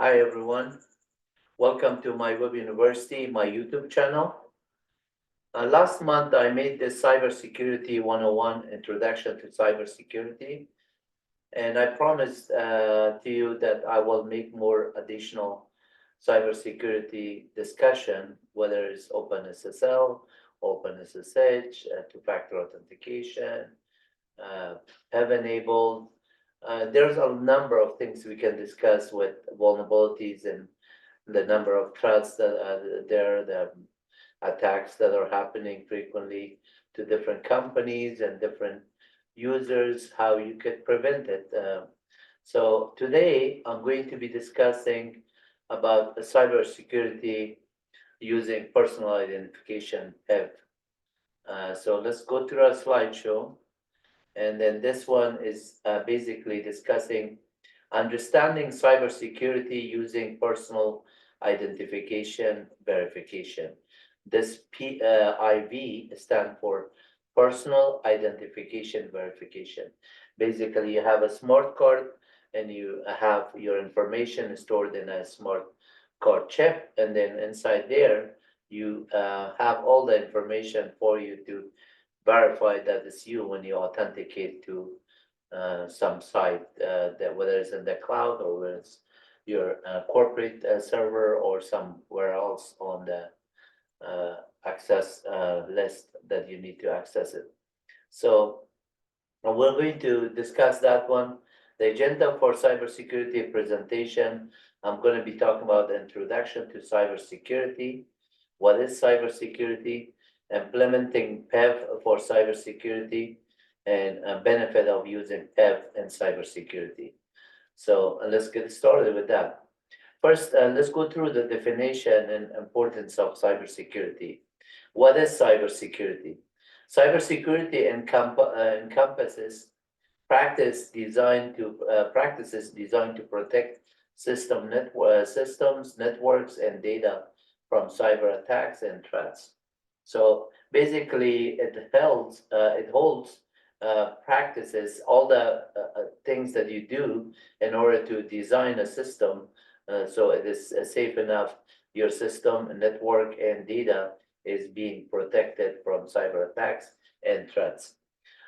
Hi everyone, welcome to MyWebUniversity, my YouTube channel. Last month I made this Cybersecurity 101 Introduction to Cybersecurity, and I promised to you that I will make more additional cybersecurity discussion, whether it's OpenSSL, OpenSSH, two-factor authentication, uh, have enabled. There's a number of things we can discuss with vulnerabilities and the number of threats that are there, the attacks that are happening frequently to different companies and different users, how you could prevent it. So today I'm going to be discussing about cybersecurity using personal identification PIV. So let's go through our slideshow. And then this one is basically discussing understanding cybersecurity using personal identification verification. This PIV stands for personal identification verification. Basically, you have a smart card and you have your information stored in a smart card chip, and then inside there, you have all the information for you to verify that it's you when you authenticate to some site, that whether it's in the cloud or whether it's your corporate server or somewhere else on the access list that you need to access it. So we're going to discuss that one. The agenda for cybersecurity presentation, I'm going to be talking about the introduction to cybersecurity. What is cybersecurity? Implementing PIV for cybersecurity, and a benefit of using PIV in cybersecurity. So let's get started with that. First, let's go through the definition and importance of cybersecurity. What is cybersecurity? Cybersecurity encompasses practices designed to protect systems, networks, and data from cyber attacks and threats. So basically, it holds practices, all the things that you do in order to design a system, so it is safe enough. Your system, network, and data is being protected from cyber attacks and threats.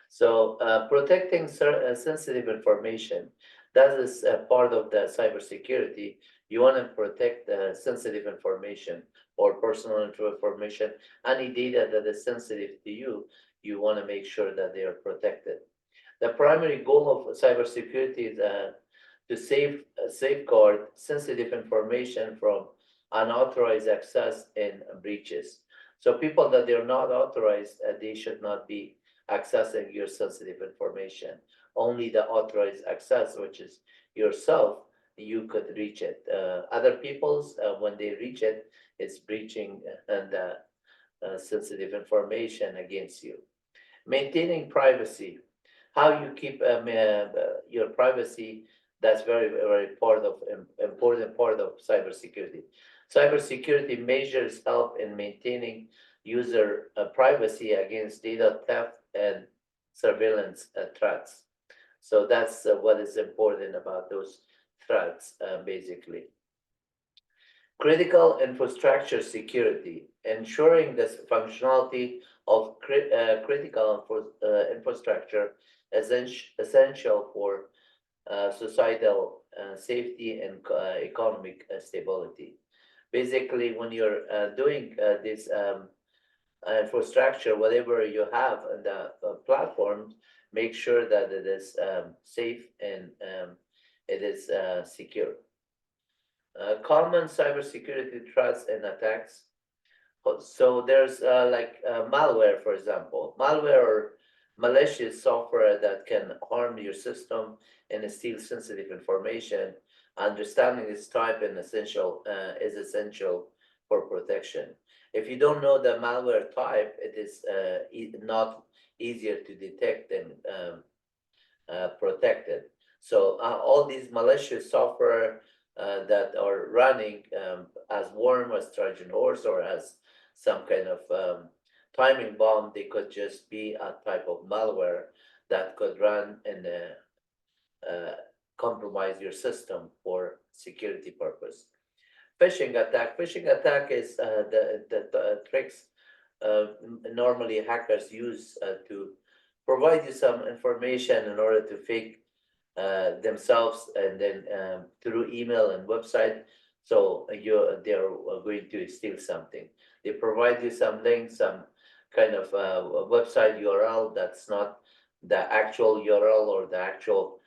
So protecting sensitive information, that is part of the cybersecurity. You want to protect sensitive information or personal information, any data that is sensitive to you, you want to make sure that they are protected. The primary goal of cybersecurity is to safeguard sensitive information from unauthorized access and breaches. So people that they're not authorized, they should not be accessing your sensitive information. Only the authorized access, which is yourself, you could reach it. Other people's, when they reach it, it's breaching and sensitive information against you. Maintaining privacy, how you keep your privacy. That's very important part of cybersecurity. Cybersecurity measures help in maintaining user privacy against data theft and surveillance threats. So that's what is important about those threats, basically. Critical infrastructure security, ensuring the functionality of critical infrastructure is essential for societal safety and economic stability. Basically, when you're doing this infrastructure, whatever you have on the platform, make sure that it is safe and it is secure. Common cybersecurity threats and attacks. So there's malware, for example, malware or malicious software that can harm your system and steal sensitive information. Understanding this type and is essential for protection. If you don't know the malware type, it is not easier to detect and protect it. So all these malicious software that are running as worm, as Trojan horse, or as some kind of timing bomb, they could just be a type of malware that could run in compromise your system for security purpose. Phishing attack is the tricks normally hackers use to provide you some information in order to fake themselves, and then through email and website. So they're going to steal something. They provide you some links, some kind of website URL that's not the actual URL or the actual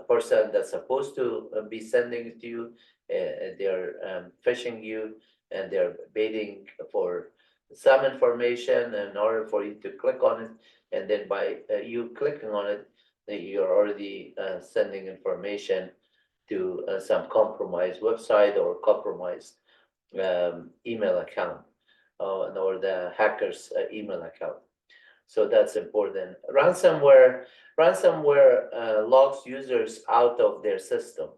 person that's supposed to be sending it to you. They're phishing you, and they're baiting for some information in order for you to click on it. And then by you clicking on it, you're already sending information to some compromised website or compromised email account, or the hacker's email account. So that's important. Ransomware locks users out of their system.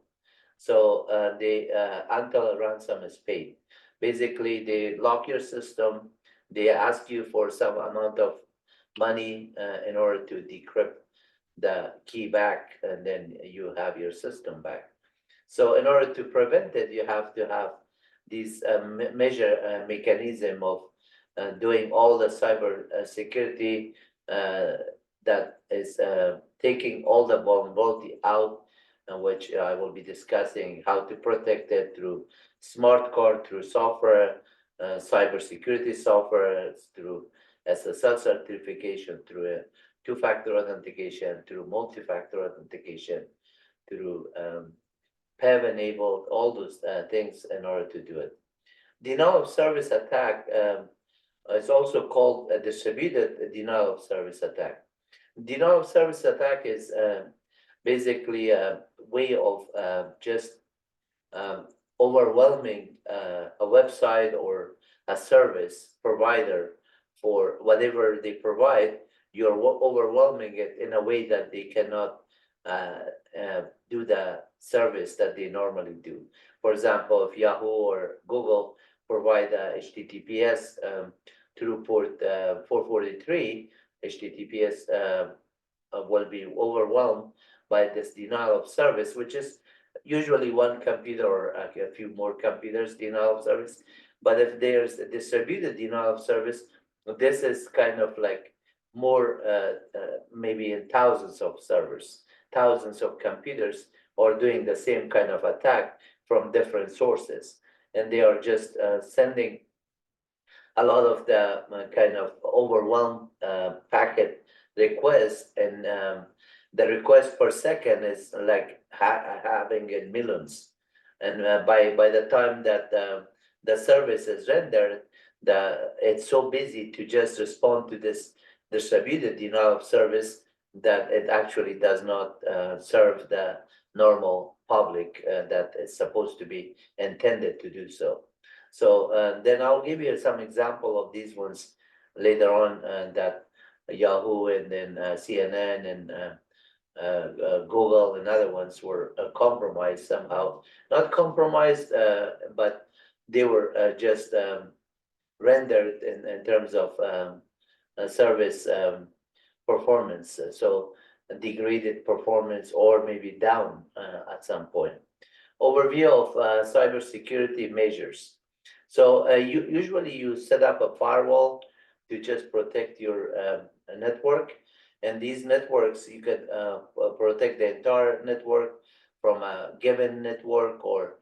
So they until a ransom is paid. Basically, they lock your system. They ask you for some amount of money in order to decrypt the key back, and then you have your system back. So in order to prevent it, you have to have these mechanism of doing all the cyber security that is taking all the vulnerability out, which I will be discussing how to protect it through smart card, through software, cyber security software, through SSL certification, through a two-factor authentication, through multi-factor authentication, through PIV enabled, all those things in order to do it. Denial of service attack is also called a distributed denial of service attack. Denial of service attack is basically a way of just overwhelming a website or a service provider for whatever they provide. You're overwhelming it in a way that they cannot do the service that they normally do. For example, if Yahoo or Google provide HTTPS through port 443, HTTPS will be overwhelmed by this denial of service, which is usually one computer or a few more computers denial of service. But if there's a distributed denial of service, this is kind of like more maybe in thousands of servers, thousands of computers are doing the same kind of attack from different sources, and they are just sending a lot of the kind of overwhelmed packet requests, and the request per second is like having in millions. And by the time that the service is rendered, it's so busy to just respond to this distributed denial of service that it actually does not serve the normal public that is supposed to be intended to do so. So then I'll give you some example of these ones later on, that Yahoo and then CNN and Google and other ones were compromised somehow. Not compromised, but they were just rendered in terms of service performance. So degraded performance, or maybe down at some point. Overview of cybersecurity measures. So usually you set up a firewall to just protect your network, and these networks you could protect the entire network from a given network, or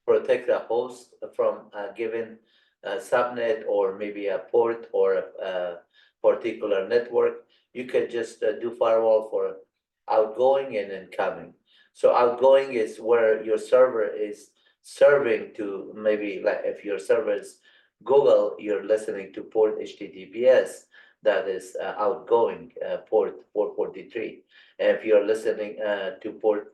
protect a host from a given subnet, or maybe a port or a particular network. You could just do firewall for outgoing and incoming. So outgoing is where your server is serving to, maybe like if your server is Google, you're listening to port HTTPS, that is outgoing port 443. And if you're listening to port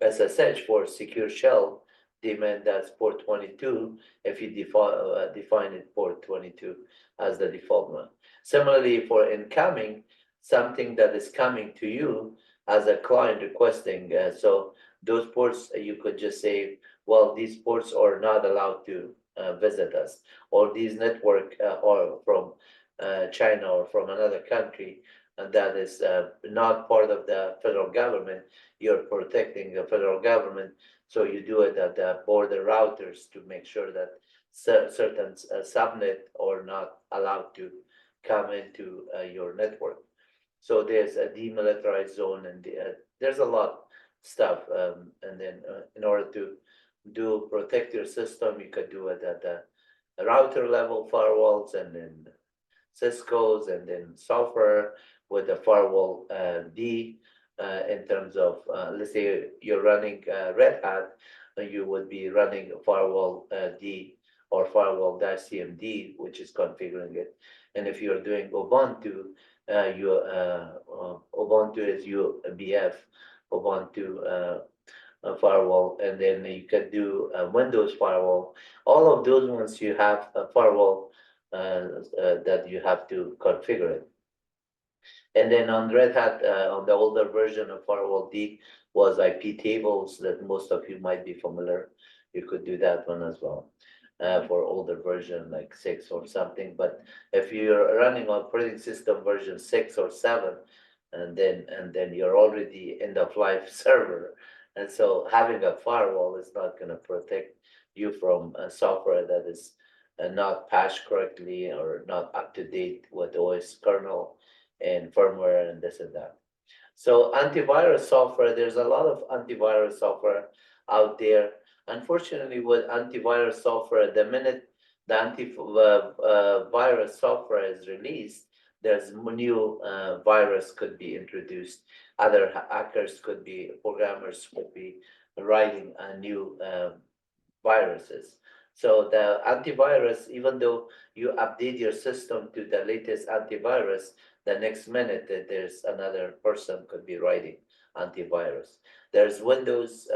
SSH for secure shell daemon, that's port 22, if you define it port 22 as the default one. Similarly, for incoming, something that is coming to you as a client requesting, so those ports, you could just say, well, these ports are not allowed to visit us, or these network or from China or from another country that is not part of the federal government, you're protecting the federal government. So you do it at the border routers to make sure that certain subnet are not allowed to come into your network. So there's a demilitarized zone, and there's a lot stuff. And then in order to do protect your system, you could do it at the router level firewalls, and then Cisco's, and then software with the firewall D. In terms of, let's say you're running Red Hat, you would be running firewall D or firewall -cmd, which is configuring it. And if you're doing Ubuntu, Ubuntu is UBF, Ubuntu firewall, and then you can do Windows firewall. All of those ones you have a firewall that you have to configure it. And then on Red Hat, on the older version of Firewall D was IP tables that most of you might be familiar. You could do that one as well for older version like 6 or something. But if you're running operating system version 6 or 7, and then you're already end of life server, and so having a firewall is not going to protect you from software that is not patched correctly or not up to date with OS kernel and firmware and this and that. So antivirus software, there's a lot of antivirus software out there. Unfortunately, with antivirus software, the minute the antivirus software is released, there's new virus could be introduced. Other hackers could be, programmers could be writing new viruses. So the antivirus, even though you update your system to the latest antivirus, the next minute that there's another person could be writing antivirus. There's Windows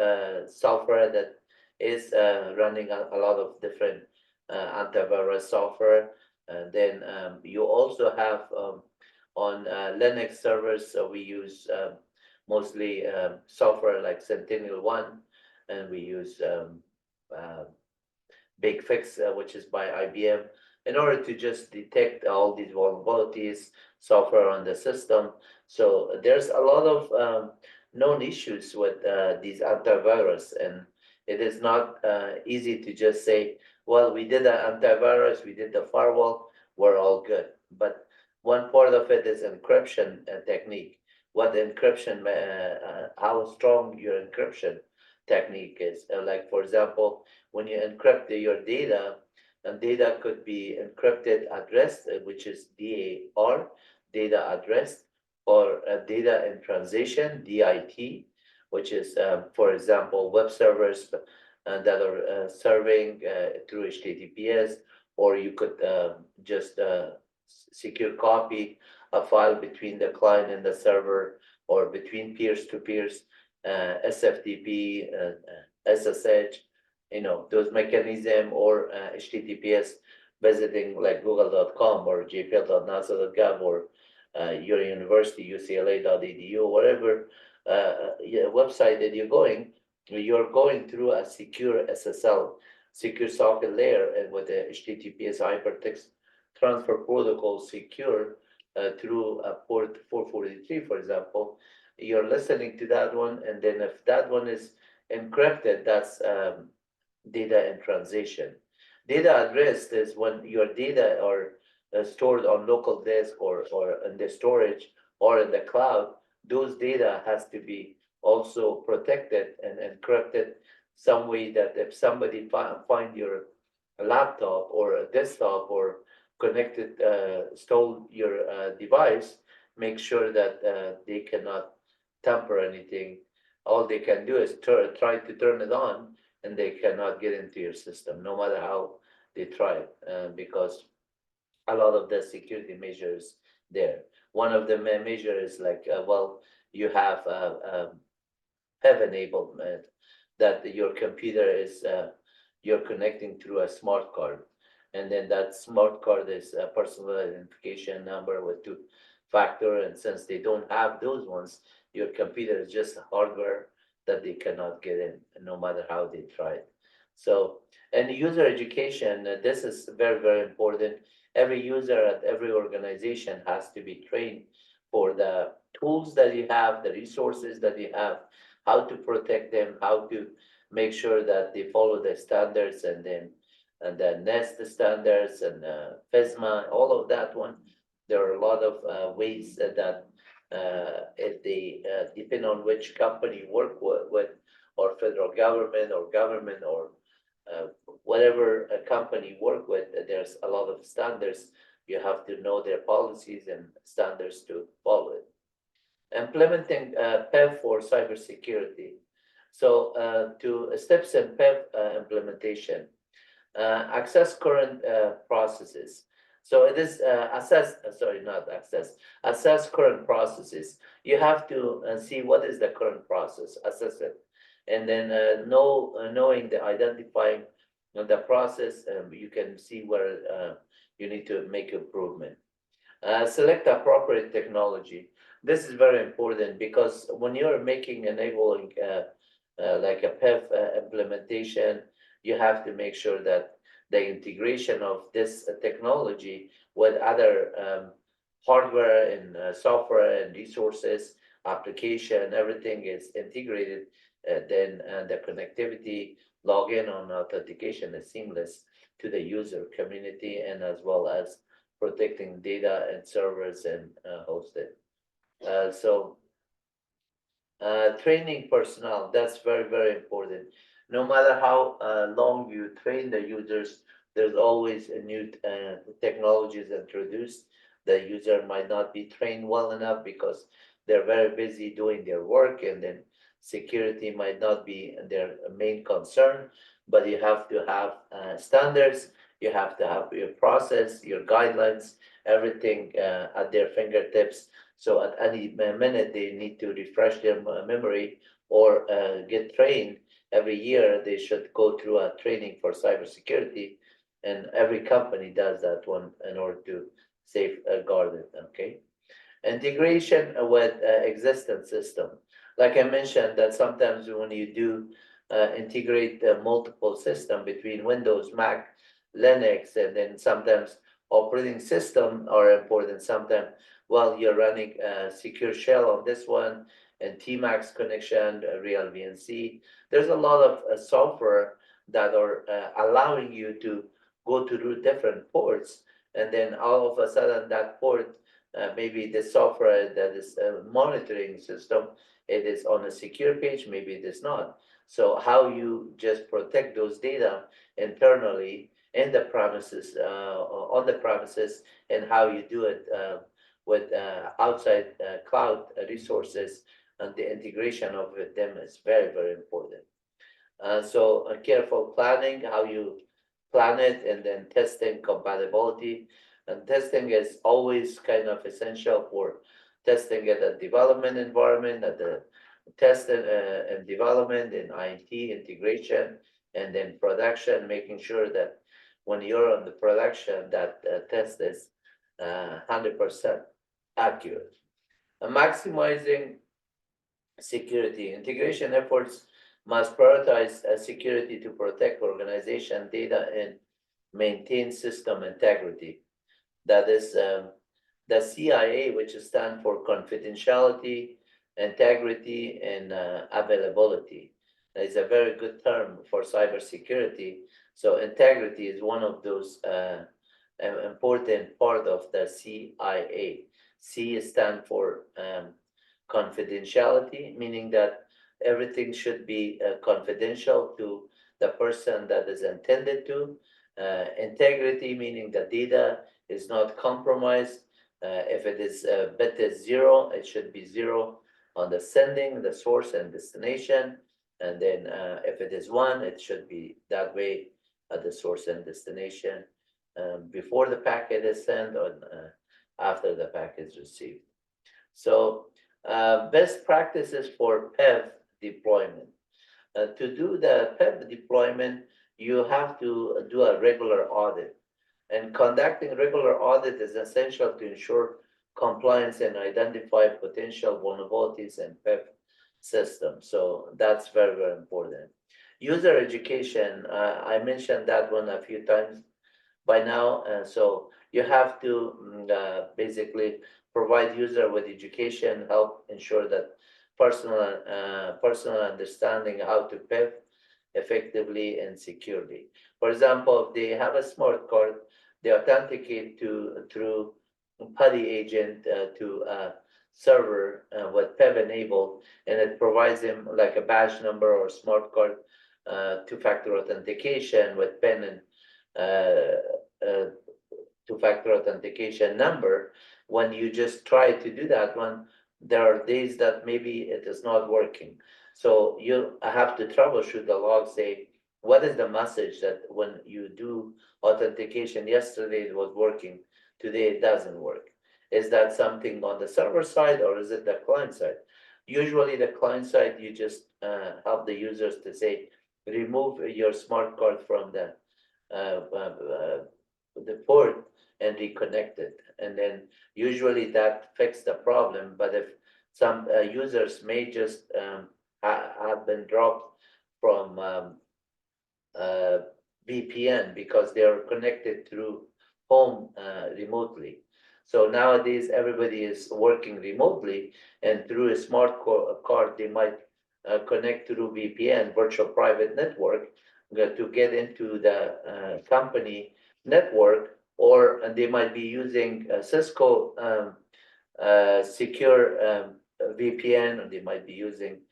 software that is running a lot of different antivirus software. And then you also have on Linux servers, so we use mostly software like Sentinel-1, and we use Big Fix, which is by IBM, in order to just detect all these vulnerabilities, software on the system. So there's a lot of known issues with these antivirus, and it is not easy to just say, well, we did the antivirus, we did the firewall, we're all good. But one part of it is encryption technique. What encryption, how strong your encryption technique is. Like, for example, when you encrypt your data, and data could be encrypted addressed, which is DAR, data addressed, or data in transition, DIT, which is, for example, web servers that are serving through HTTPS, or you could just secure copy a file between the client and the server, or between peers to peers, SFTP, SSH, those mechanism, or HTTPS visiting like google.com or jpl.nasa.gov or your university, ucla.edu, whatever website that you're going through a secure SSL, secure socket layer, and with the HTTPS hypertext transfer protocol secure through a port 443, for example. You're listening to that one, and then if that one is encrypted, that's data in transition. Data at rest is when your data are stored on local disk or in the storage or in the cloud. Those data has to be also protected and encrypted some way that if somebody find your laptop or a desktop or connected, stole your device, make sure that they cannot tamper anything. All they can do is try to turn it on, and they cannot get into your system, no matter how they try, because a lot of the security measures there. One of the measures is like, well, you have PIV enablement, that your computer is, you're connecting through a smart card. And then that smart card is a personal identification number with 2-factor. And since they don't have those ones, your computer is just hardware that they cannot get in, no matter how they try. So, and user education, this is very, very important. Every user at every organization has to be trained for the tools that you have, the resources that you have, how to protect them, how to make sure that they follow the standards, and then NEST standards and FISMA, all of that one. There are a lot of ways that if they depend on which company you work with, or federal government or government or whatever a company you work with, there's a lot of standards. You have to know their policies and standards to follow it. Implementing PIV for cybersecurity. So to steps in PIV implementation, access current processes. So it is assess current processes. You have to see what is the current process, assess it, and then knowing identifying the process, you can see where you need to make improvement. Select appropriate technology. This is very important because when you're making enabling like a PIV implementation, you have to make sure that the integration of this technology with other hardware and software and resources, application, everything is integrated. Then the connectivity, login, and authentication is seamless to the user community, and as well as protecting data and servers and hosted. Training personnel, that's very, very important. No matter how long you train the users, there's always a new technologies introduced. The user might not be trained well enough because they're very busy doing their work, and then security might not be their main concern. But you have to have standards, you have to have your process, your guidelines, everything at their fingertips. So at any minute, they need to refresh their memory or get trained. Every year, they should go through a training for cybersecurity, and every company does that one in order to safeguard it. Okay, integration with existing system. Like I mentioned, that sometimes when you do integrate multiple system between Windows, Mac, Linux, and then sometimes operating system are important. Sometimes while you're running a secure shell on this one and Tmax connection, RHEL VNC, there's a lot of software that are allowing you to go to different ports, and then all of a sudden that port, maybe the software that is monitoring system, it is on a secure page, maybe it is not. So how you just protect those data internally in the premises, on the premises, and how you do it with outside cloud resources, and the integration of them is very, very important. So careful planning, how you plan it, and then testing compatibility. And testing is always kind of essential for testing at the development environment, at the test and development, in IT integration, and then production, making sure that when you're on the production, that test is 100% accurate. Maximizing security. Integration efforts must prioritize security to protect organization data and maintain system integrity. That is the CIA, which stands for confidentiality, integrity, and availability. It's a very good term for cybersecurity. So integrity is one of those important part of the CIA. C stands for confidentiality, meaning that everything should be confidential to the person that is intended to. Integrity, meaning the data is not compromised. If it is bit is 0, it should be 0 on the sending, the source, and destination. And then if it is 1, it should be that way at the source and destination, before the packet is sent or after the packet is received. So best practices for PIV deployment. To do the PIV deployment, you have to do a regular audit. And conducting regular audit is essential to ensure compliance and identify potential vulnerabilities in PIV system. So that's very, very important. User education, I mentioned that one a few times, by now. So you have to basically provide user with education, help ensure that personal understanding how to PIV effectively and securely. For example, if they have a smart card, they authenticate through PuTTY agent to a server with PIV enabled, and it provides them like a badge number or smart card two-factor authentication with PIN and two-factor authentication number. When you just try to do that one, there are days that maybe it is not working. So you have to troubleshoot the log, say, what is the message that when you do authentication, yesterday it was working, today it doesn't work? Is that something on the server side or is it the client side? Usually the client side, you just help the users to say, remove your smart card from the port and reconnect it. And then usually that fixes the problem. But if some users may just have been dropped from VPN because they are connected through home remotely. So nowadays everybody is working remotely, and through a smart card they might connect through VPN, virtual private network, to get into the company network, or they might be using Cisco secure VPN, or they might be using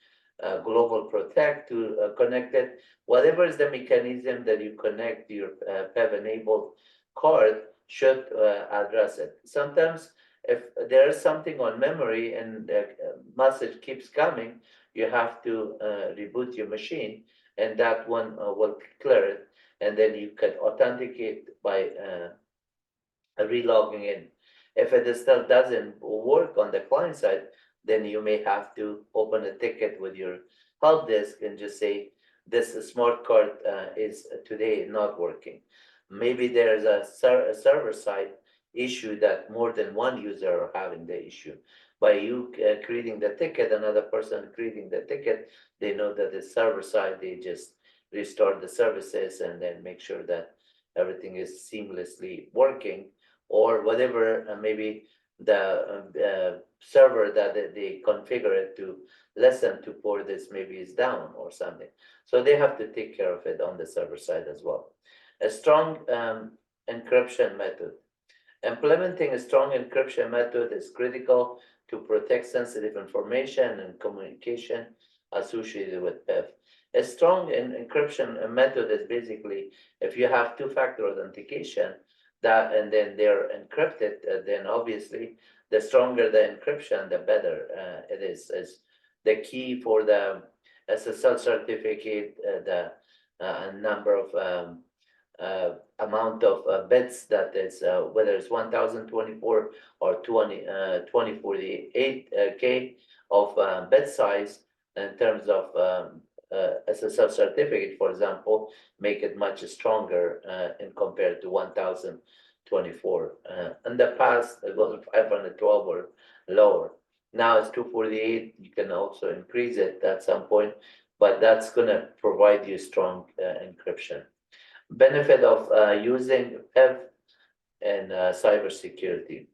Global Protect to connect it. Whatever is the mechanism that you connect your PIV-enabled card should address it. Sometimes if there is something on memory and the message keeps coming, you have to reboot your machine, and that one will clear it, and then you can authenticate by relogging in. If it still doesn't work on the client side, then you may have to open a ticket with your help desk and just say, this smart card is today not working. Maybe there's a server side issue that more than one user are having the issue. By you creating the ticket, another person creating the ticket, they know that the server side, they just restore the services and then make sure that everything is seamlessly working, or whatever, maybe the server that they configure it to listen to for this maybe is down or something. So they have to take care of it on the server side as well. A strong encryption method. Implementing a strong encryption method is critical to protect sensitive information and communication associated with PIV. A strong encryption method is basically if you have two-factor authentication, that and then they're encrypted, then obviously the stronger the encryption, the better it is. As the key for the SSL certificate, the number of amount of bits that is, whether it's 1024 or 2048K of bit size in terms of SSL certificate, for example, make it much stronger in compared to 1024. In the past, it was 512 or lower. Now it's 248. You can also increase it at some point, but that's going to provide you strong encryption. Benefit of using PIV in cybersecurity.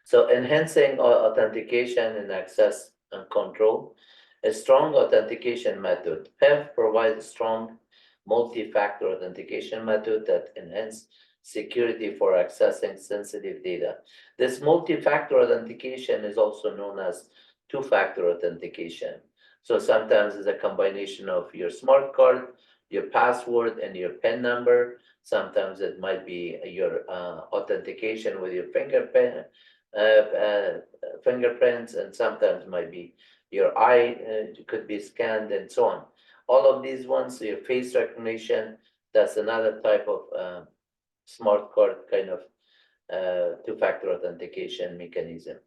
So enhancing authentication and access and control. A strong authentication method. PIV provides a strong multi-factor authentication method that enhances security for accessing sensitive data. This multi-factor authentication is also known as two-factor authentication. So sometimes it's a combination of your smart card, your password, and your PIN number. Sometimes it might be your authentication with your fingerprints, and sometimes might be your eye could be scanned, and so on. All of these ones, your face recognition, that's another type of smart card kind of two-factor authentication mechanism.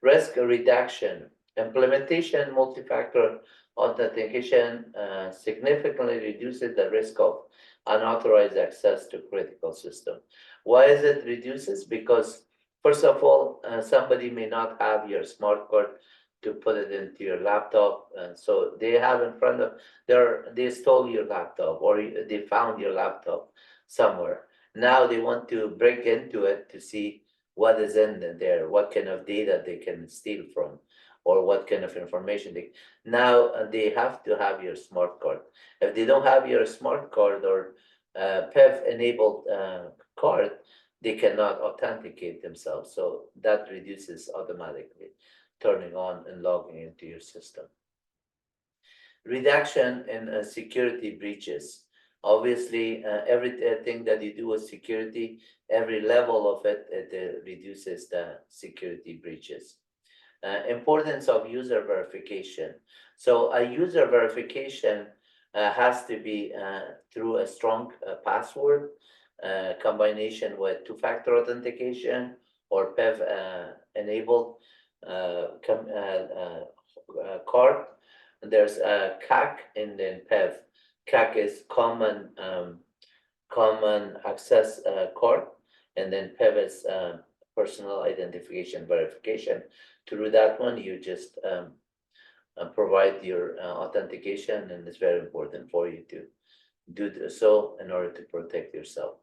Risk reduction. Implementation multi-factor authentication significantly reduces the risk of unauthorized access to critical system. Why is it reduces? Because first of all, somebody may not have your smart card to put it into your laptop, so they have in front of they stole your laptop, or they found your laptop somewhere, Now they want to break into it to see what is in there, what kind of data they can steal from, or what kind of information they. Now they have to have your smart card. If they don't have your smart card or PIV enabled card, they cannot authenticate themselves. So that reduces automatically turning on and logging into your system. Reduction in security breaches. Obviously, everything that you do with security, every level of it, reduces the security breaches. Importance of user verification. So a user verification has to be through a strong password combination with two-factor authentication or PIV enabled card. There's a CAC and then PIV. CAC is common access card, and then PIV is personal identification verification. Through that one, you just provide your authentication, and it's very important for you to do so in order to protect yourself.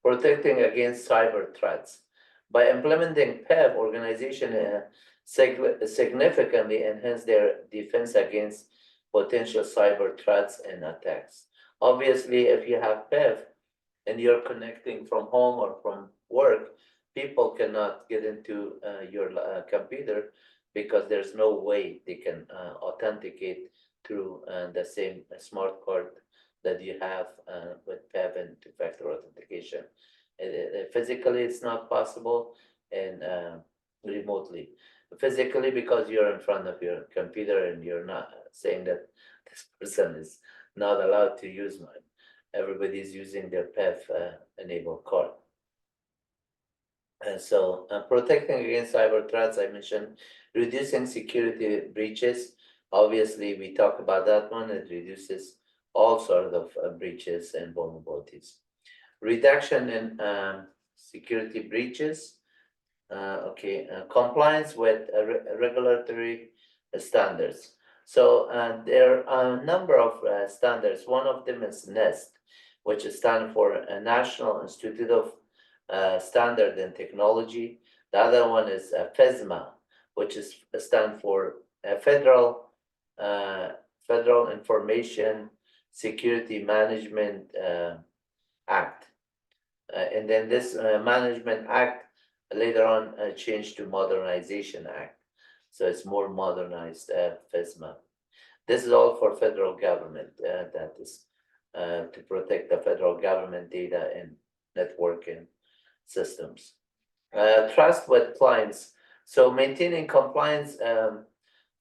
Protecting against cyber threats. By implementing PIV, organization significantly enhance their defense against potential cyber threats and attacks. Obviously, if you have PIV and you're connecting from home or from work, people cannot get into your computer because there's no way they can authenticate through the same smart card that you have with PIV and two-factor authentication. Physically, it's not possible, and remotely. Physically, because you're in front of your computer and you're not saying that this person is not allowed to use mine. Everybody's using their PIV enabled card. And so protecting against cyber threats, I mentioned reducing security breaches. Obviously, we talk about that one. It reduces all sorts of breaches and vulnerabilities. Reduction in security breaches. Compliance with regulatory standards. So there are a number of standards. One of them is NIST, which stands for National Institute of Standard and Technology. The other one is FISMA, which is stand for Federal Information Security Management Act. And then this Management Act later on changed to Modernization Act. So it's more modernized FISMA. This is all for federal government, that is to protect the federal government data and networking systems. Trust with clients. So maintaining compliance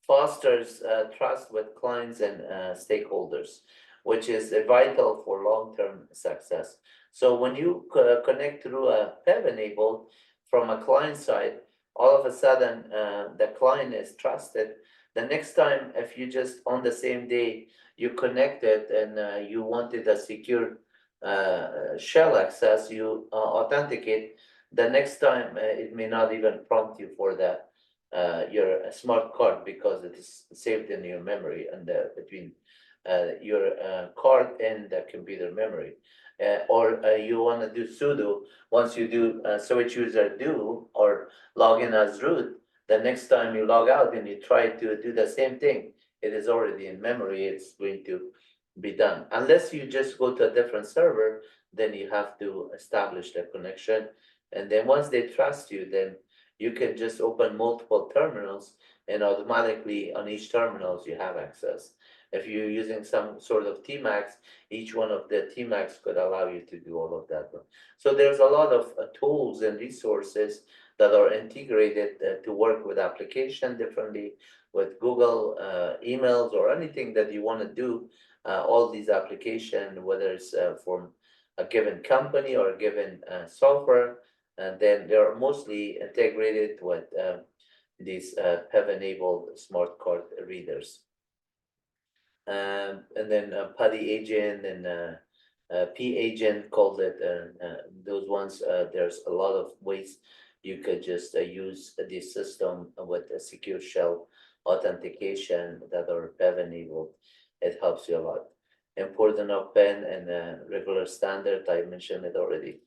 fosters trust with clients and stakeholders, which is vital for long-term success. So when you connect through a PIV enabled from a client side, all of a sudden the client is trusted. The next time, if you just on the same day you connected and you wanted a secure shell access, you authenticate. The next time it may not even prompt you for that your smart card because it is saved in your memory and between your card and the computer memory. Or you want to do sudo. Once you do switch user do or log in as root, the next time you log out and you try to do the same thing, it is already in memory. It's going to be done. Unless you just go to a different server, then you have to establish the connection. And then once they trust you, then you can just open multiple terminals and automatically on each terminals you have access. If you're using some sort of Tmax, each one of the Tmax could allow you to do all of that. So there's a lot of tools and resources that are integrated to work with application differently, with Google emails or anything that you want to do. All these applications, whether it's from a given company or a given software, and then they're mostly integrated with these PIV-enabled smart card readers. And then PuTTY agent and P agent called it. Those ones, there's a lot of ways you could just use this system with a secure shell authentication that are PIV enabled. It helps you a lot. Important of PIN and regular standard, I mentioned it already.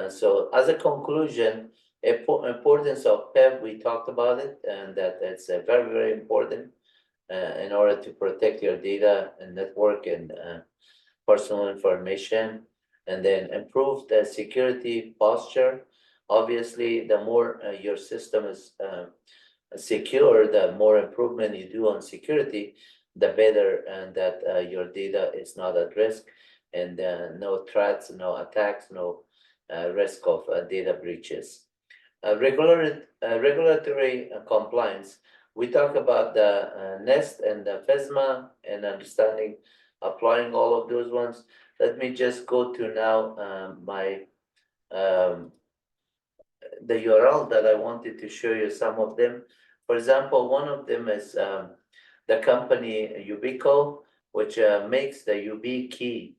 So as a conclusion, importance of PIV, we talked about it, and that it's very, very important in order to protect your data and network and personal information, and then improve the security posture. Obviously, the more your system is secure, the more improvement you do on security, the better, and that your data is not at risk, and no threats, no attacks, no risk of data breaches. Regulatory compliance. We talk about the NEST and the FESMA and understanding, applying all of those ones. Let me just go to now my the URL that I wanted to show you some of them. For example, one of them is the company Ubico, which makes the UB key.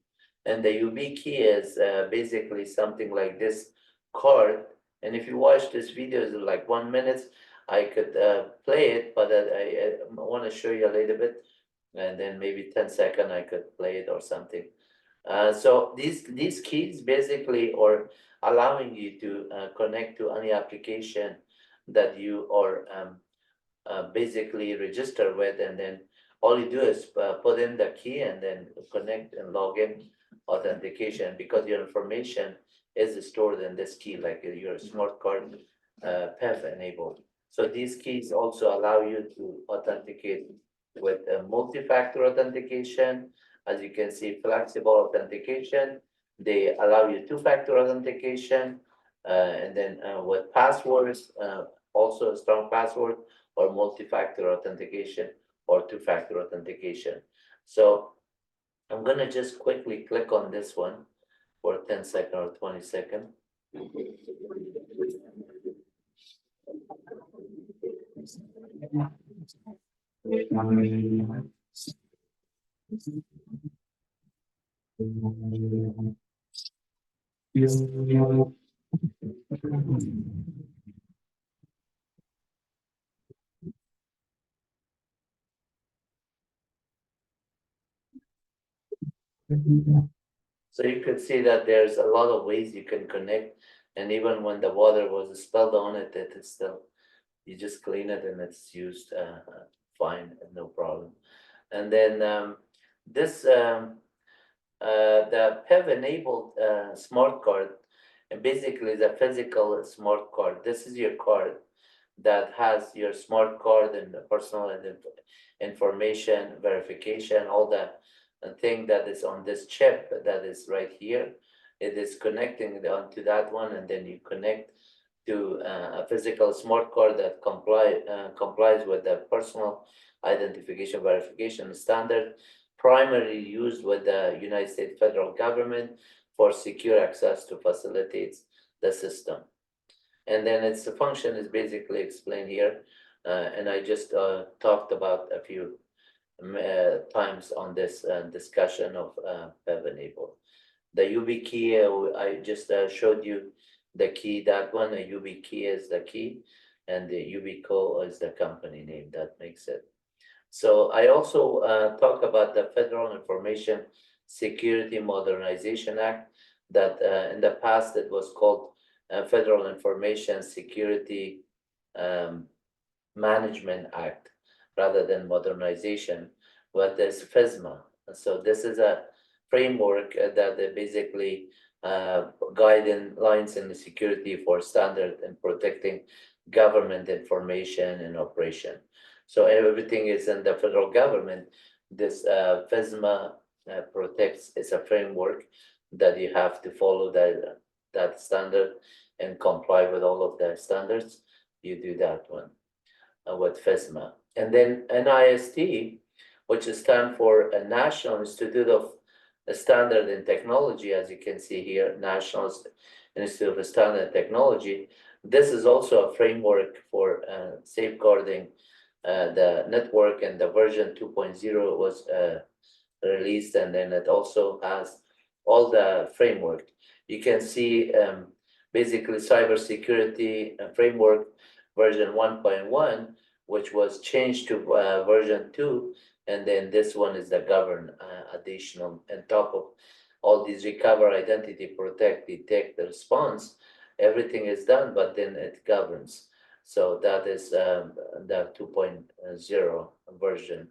And the UB key is basically something like this card. And if you watch this video, it's like 1 minute, I could play it, but I want to show you a little bit. And then maybe 10 seconds, I could play it or something. So these keys basically are allowing you to connect to any application that you are basically register with, and then all you do is put in the key and then connect and log in authentication, because your information is stored in this key, like your smart card PIV enabled. So these keys also allow you to authenticate with multi-factor authentication. As you can see, flexible authentication, they allow you two-factor authentication, and then with passwords, also a strong password, or multi-factor authentication, or two-factor authentication. So I'm gonna just quickly click on this one for 10 seconds or 20 seconds. So you could see that there's a lot of ways you can connect, and even when the water was spilled on it, it is still, you just clean it and it's used fine and no problem. And then this the PIV enabled smart card, and basically the physical smart card. This is your card that has your smart card and the personal information verification, all that thing that is on this chip that is right here. It is connecting onto that one, and then you connect to a physical smart card that complies with the personal identification verification standard, primarily used with the United States federal government for secure access to facilitate the system. And then its function is basically explained here, and I just talked about a few times on this discussion of PIV enable. The UB key, I just showed you the key, that one, the UB key is the key, and the Ubico is the company name that makes it. So I also talk about the Federal Information Security Modernization Act, that in the past it was called Federal Information Security Management Act rather than modernization, but there's FISMA. So this is a framework that basically guidelines in the security for standard and protecting government information and operation. So everything is in the federal government. This FISMA protects, it's a framework that you have to follow that standard and comply with all of the standards. You do that one with FISMA. And then NIST, which stands for a National Institute of Standard and Technology, as you can see here, National Institute of Standard and Technology. This is also a framework for safeguarding the network, and the version 2.0 was released, and then it also has all the framework. You can see basically cybersecurity framework version 1.1, which was changed to version 2, and then this one is the govern additional on top of all these recover, identity, protect, detect, the response, everything is done, but then it governs. So that is the 2.0 version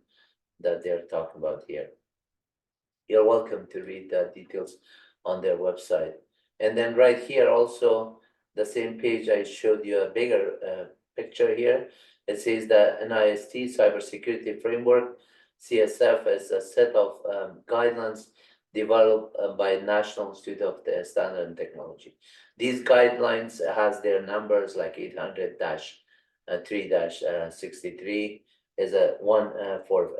that they're talking about here. You're welcome to read the details on their website. And then right here also, the same page I showed you a bigger picture here. It says that NIST Cybersecurity Framework, CSF, is a set of guidelines developed by National Institute of the Standard and Technology. These guidelines has their numbers like 800-3-63 is a one for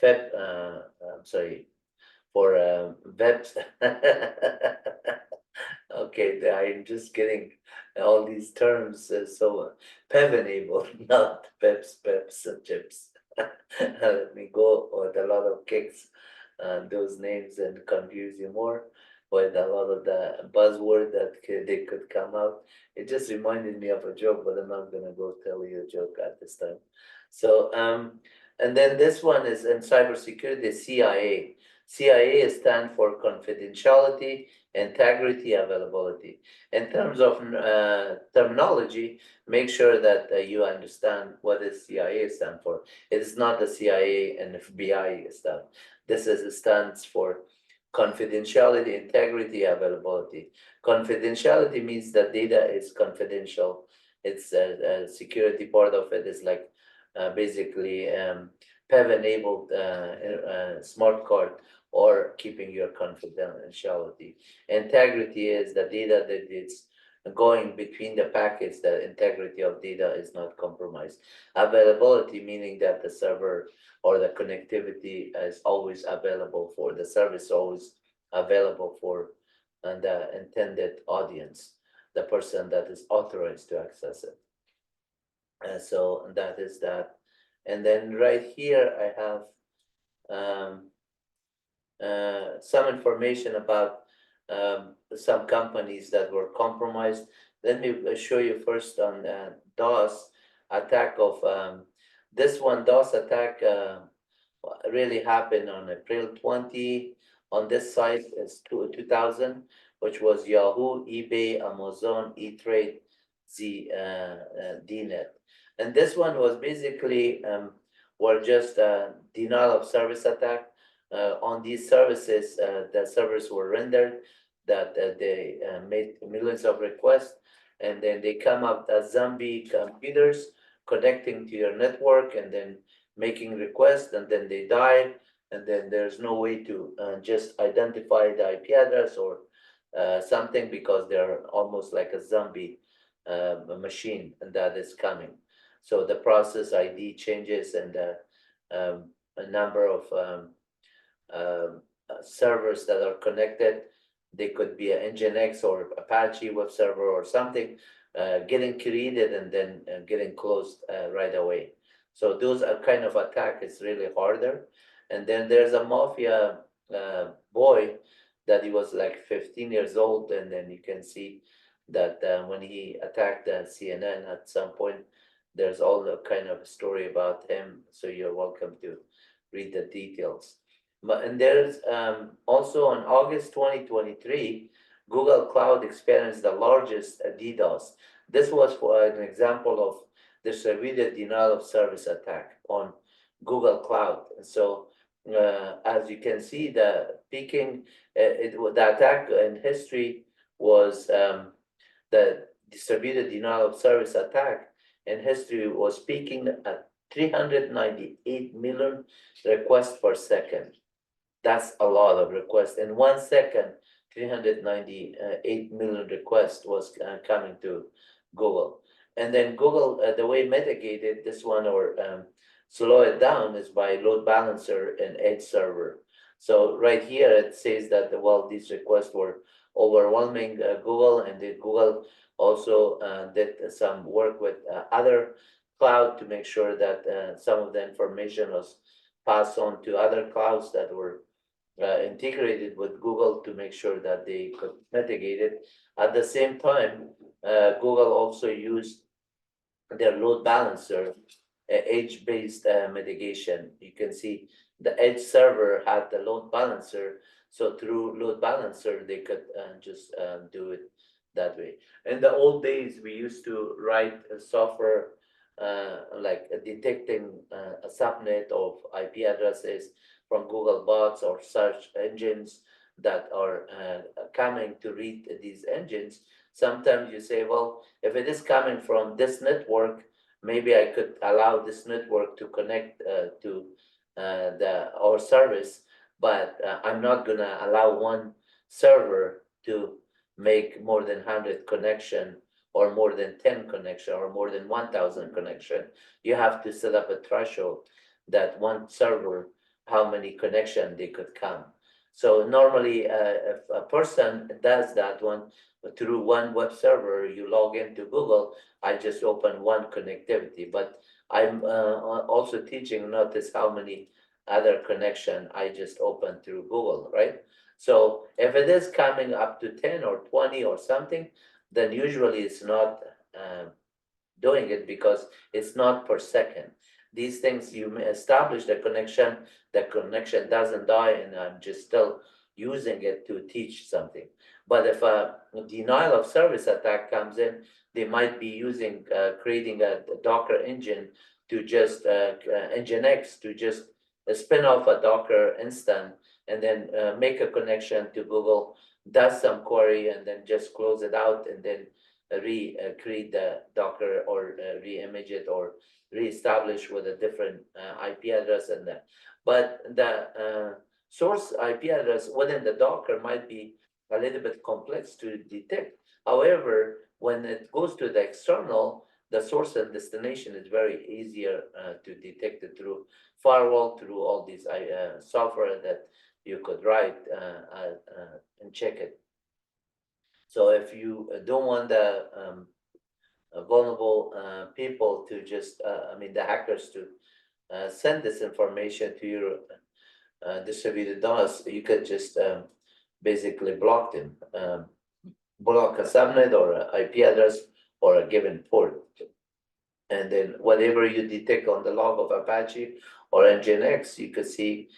Feb, sorry, for webs. Okay, I'm just getting all these terms. So PEV enabled, not PEPs, and chips. Let me go with a lot of kicks on those names and confuse you more with a lot of the buzzword that they could come out. It just reminded me of a joke, but I'm not gonna go tell you a joke at this time. So and then this one is in cybersecurity, CIA. CIA stands for confidentiality, integrity, availability. In terms of terminology, make sure that you understand what is CIA stand for. It is not the CIA and FBI stuff. This stands for confidentiality, integrity, availability. Confidentiality means that data is confidential. It's a security part of it is like basically PEV-enabled smart card or keeping your confidentiality. Integrity is the data that it's going between the packets, the integrity of data is not compromised. Availability, meaning that the server or the connectivity is always available for the service, always available for the intended audience, the person that is authorized to access it. So that is that. And then right here, I have some information about some companies that were compromised. Let me show you first on DOS attack of this one. DOS attack really happened on April 20. On this site is 2000, which was Yahoo, eBay, Amazon, eTrade, DNet. And this one was basically were just denial of service attack. On these services, the servers were rendered that they made millions of requests, and then they come up as zombie computers connecting to your network and then making requests, and then they die, and then there's no way to just identify the IP address or something because they're almost like a zombie machine that is coming. So the process ID changes and a number of servers that are connected. They could be an Nginx or Apache web server or something getting created and then getting closed right away. So those are kind of attack is really harder. And then there's a mafia boy that he was like 15 years old, and then you can see that when he attacked the CNN at some point, there's all the kind of story about him. So you're welcome to read the details. And there's also on August 2023, Google Cloud experienced the largest DDoS. This was for an example of distributed denial of service attack on Google Cloud. And so as you can see, the peaking, the attack in history was the distributed denial of service attack in history was peaking at 398 million requests per second. That's a lot of requests. In 1 second, 398 million requests was coming to Google. And then Google, the way mitigated this one or slow it down is by load balancer and edge server. So right here, it says that, well, these requests were overwhelming Google, and then Google also did some work with other cloud to make sure that some of the information was passed on to other clouds that were integrated with Google to make sure that they could mitigate it. At the same time, Google also used their load balancer edge-based mitigation. You can see the edge server had the load balancer, so through load balancer they could just do it that way. In the old days, we used to write software like detecting a subnet of IP addresses from Google bots or search engines that are coming to read these engines. Sometimes you say, well, if it is coming from this network, maybe I could allow this network to connect to our service, but I'm not gonna allow one server to make more than 100 connection or more than 10 connection or more than 1,000 connection. You have to set up a threshold that one server, how many connection they could come. So normally, if a person does that one through one web server, you log into Google, I just open one connectivity, but I'm also teaching, notice how many other connection I just open through Google, right? So if it is coming up to 10 or 20 or something, then usually it's not doing it because it's not per second. These things, you may establish the connection doesn't die, and I'm just still using it to teach something. But if a denial of service attack comes in, they might be using, creating a Docker engine to just, Nginx to just spin off a Docker instance and then make a connection to Google, does some query, and then just close it out, and then create the Docker or re-image it or re-establish with a different IP address and that. But the source IP address within the Docker might be a little bit complex to detect. However, when it goes to the external, the source and destination is very easier to detect it through firewall, through all these software that you could write and check it. So if you don't want the vulnerable people to just, the hackers to send this information to your distributed DOS, you could just basically block them, block a subnet or an IP address or a given port. And then whatever you detect on the log of Apache or Nginx, you could see,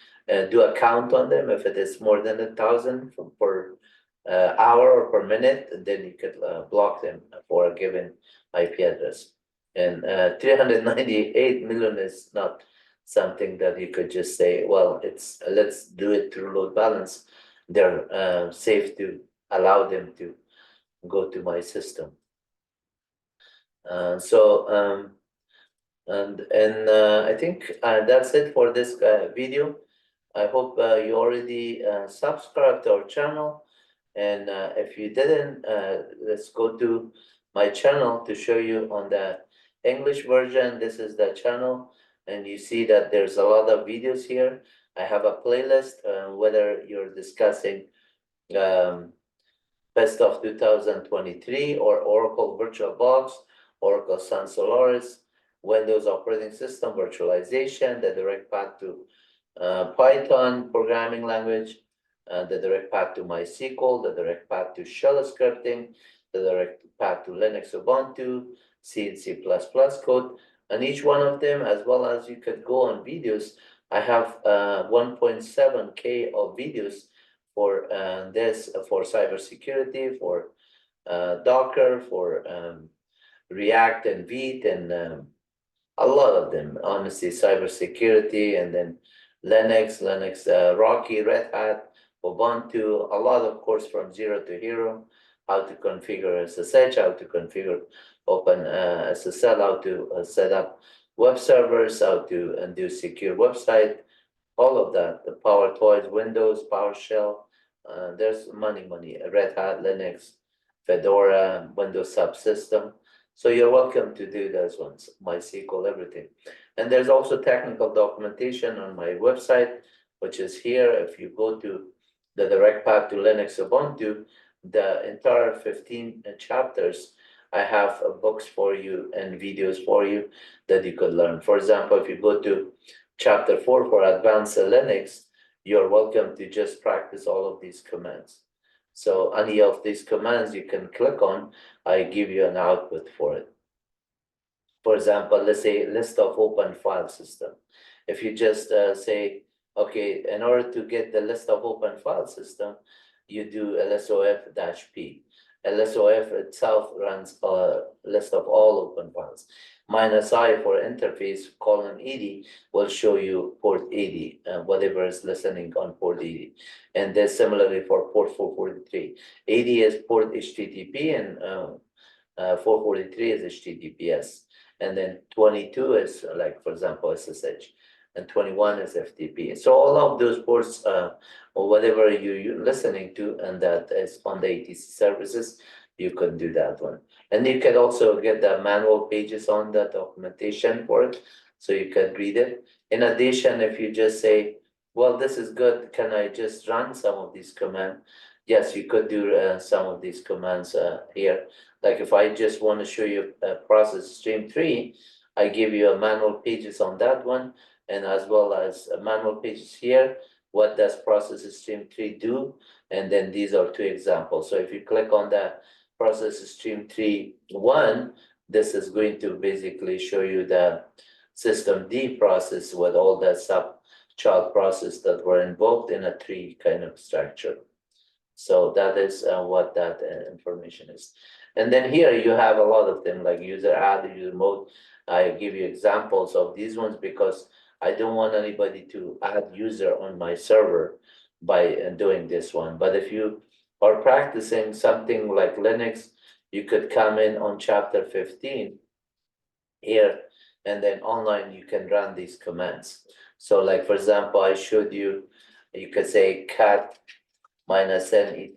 do a count on them. If it is more than 1,000 per hour or per minute, then you could block them for a given IP address. And 398 million is not something that you could just say, well, it's let's do it through load balance. They're safe to allow them to go to my system. I think that's it for this video. I hope you already subscribed to our channel. And if you didn't, let's go to my channel to show you on the English version. This is the channel, and you see that there's a lot of videos here. I have a playlist, whether you're discussing best of 2023 or Oracle VirtualBox, Oracle Sun Solaris, Windows operating system virtualization, the direct path to Python programming language, the direct path to MySQL, the direct path to shell scripting, the direct path to Linux Ubuntu, C and C++ code, and each one of them, as well as you could go on videos. I have 1.7K of videos for this, for cybersecurity, for Docker, for React and Vite, and a lot of them, honestly, cybersecurity, and then Linux, Rocky, Red Hat, Ubuntu, a lot, of course, from zero to hero, how to configure SSH, how to configure Open SSL, how to set up web servers, how to do secure website, all of that, the PowerToys, Windows, PowerShell, there's many, Red Hat, Linux, Fedora, Windows subsystem. So you're welcome to do those ones, MySQL, everything. And there's also technical documentation on my website, which is here. If you go to the direct path to Linux Ubuntu, the entire 15 chapters, I have books for you and videos for you that you could learn. For example, if you go to chapter 4 for advanced Linux, you're welcome to just practice all of these commands. So any of these commands you can click on, I give you an output for it. For example, let's say list of open file system. If you just say, okay, in order to get the list of open file system, you do lsof-p. LSOF itself runs a list of all open files. -i for interface colon 80 will show you port 80, whatever is listening on port 80. And then similarly for port 443. 80 is port HTTP and 443 is HTTPS. And then 22 is like, for example, SSH. And 21 is FTP. So all of those ports, or whatever you're listening to, and that is on the ATC services, you can do that one. And you can also get the manual pages on the documentation for it, so you can read it. In addition, if you just say, well, this is good, can I just run some of these commands? Yes, you could do some of these commands here. Like if I just want to show you process stream 3, I give you a manual pages on that one, and as well as manual pages here. What does process stream 3 do? And then these are two examples. So if you click on the process stream 3 1, this is going to basically show you the system D process with all the sub child process that were involved in a tree kind of structure. So that is what that information is. And then here you have a lot of them like user add, user mode. I give you examples of these ones because I don't want anybody to add user on my server by doing this one. But if you are practicing something like Linux, you could come in on chapter 15 here, and then online you can run these commands. So like, for example, I showed you, you could say cat -n etc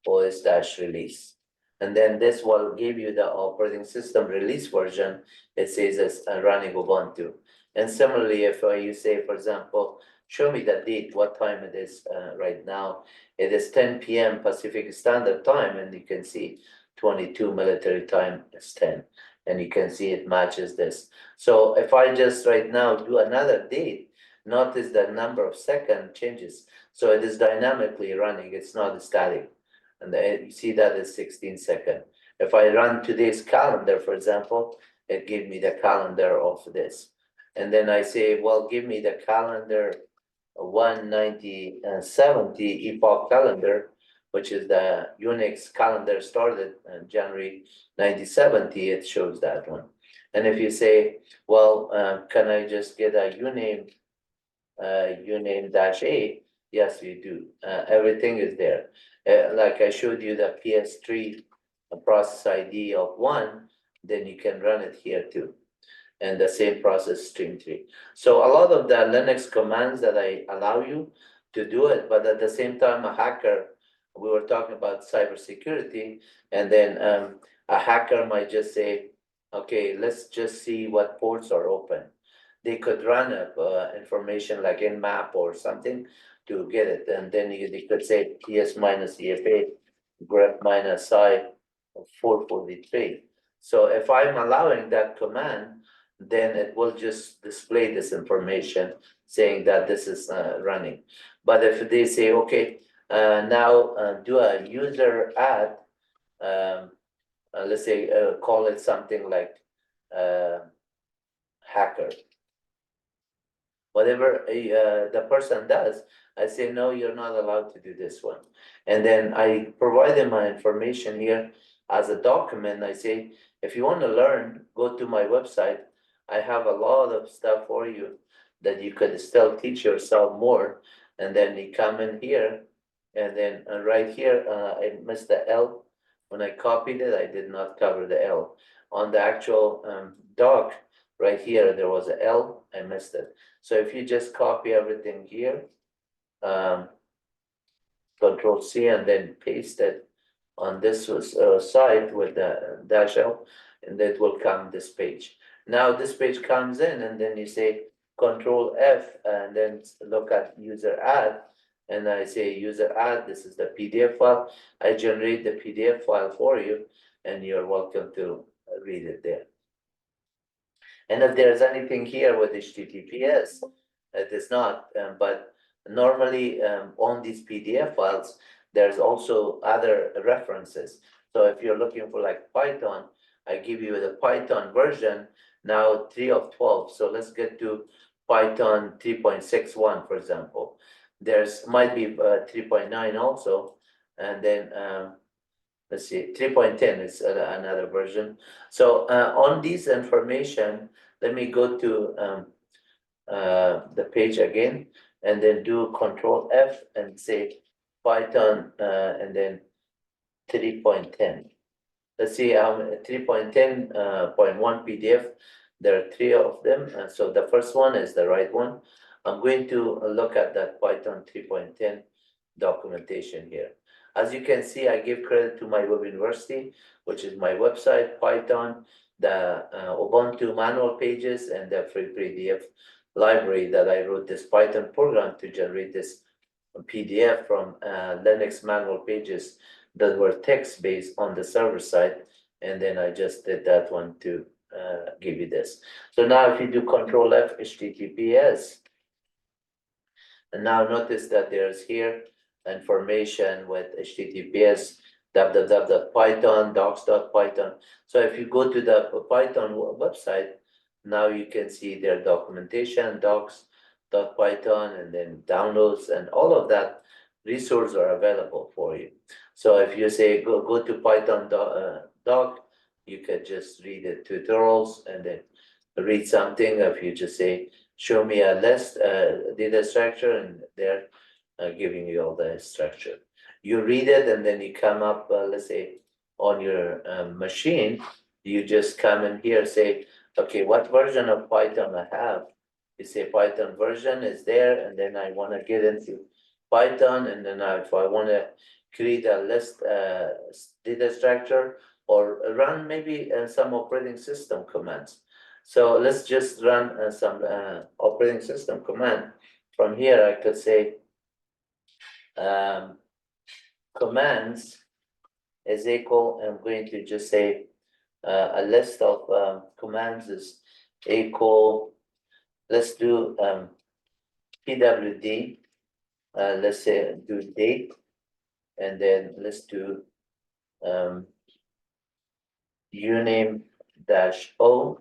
os-release. And then this will give you the operating system release version. It says it's running Ubuntu. And similarly, if you say, for example, show me the date, what time it is right now. It is 10 p.m. Pacific Standard Time, and you can see 22 military time is 10. And you can see it matches this. So if I just right now do another date, notice the number of second changes. So it is dynamically running, it's not static. And you see that is 16 seconds. If I run today's calendar, for example, it gives me the calendar of this. And then I say, well, give me the calendar 19070 epoch calendar, which is the Unix calendar started in January 1970, it shows that one. And if you say, well, can I just get a uname -a? Yes, you do. Everything is there. Like I showed you the PS3 process ID of 1, then you can run it here too. And the same process stream 3. So a lot of the Linux commands that I allow you to do it, but at the same time, a hacker, we were talking about cybersecurity, and then a hacker might just say, okay, let's just see what ports are open. They could run up information like nmap or something to get it, and then they could say ts-efa grep -i 443. So if I'm allowing that command, then it will just display this information saying that this is running. But if they say, okay, now do a user add, let's say call it something like hacker. Whatever the person does, I say, no, you're not allowed to do this one. And then I provide them my information here as a document. I say, if you want to learn, go to my website. I have a lot of stuff for you that you could still teach yourself more. And then you come in here, and then right here, I missed the L. When I copied it, I did not cover the L. On the actual doc, right here, there was a L, I missed it. So if you just copy everything here, Control C, and then paste it on this side with the dash L, and that will come this page. Now this page comes in, and then you say Control F, and then look at user add, and I say user add, this is the PDF file. I generate the PDF file for you, and you're welcome to read it there. And if there's anything here with HTTPS, it is not, but normally on these PDF files, there's also other references. So if you're looking for like Python, I give you the Python version, now 3 of 12. So let's get to Python 3.61, for example. There's might be 3.9 also, and then let's see, 3.10 is another version. So on this information, let me go to the page again, and then do Control F and say Python, and then 3.10. Let's see, 3.10.1 PDF. There are 3 of them. So the first one is the right one. I'm going to look at that Python 3.10 documentation here. As you can see, I give credit to MyWebUniversity, which is my website, Python, the Ubuntu manual pages, and the free PDF library that I wrote this Python program to generate this PDF from Linux manual pages that were text-based on the server side, and then I just did that one to give you this. So now if you do Control F, HTTPS, and now notice that there's here information with HTTPS www.python, docs.python. So if you go to the Python website, now you can see their documentation, docs.python, and then downloads, and all of that resources are available for you. So if you say go to Python doc, you can just read the tutorials and then read something. If you just say show me a list data structure, and they're giving you all the structure. You read it, and then you come up, let's say on your machine, you just come in here, say, okay, what version of Python I have? You say Python version is there, and then I want to get into Python, and then if I want to create a list data structure or run maybe some operating system commands. So let's just run some operating system command. From here, I could say commands is equal. I'm going to just say a list of commands is equal. Let's do pwd. Let's say do date, and then let's do uname -o.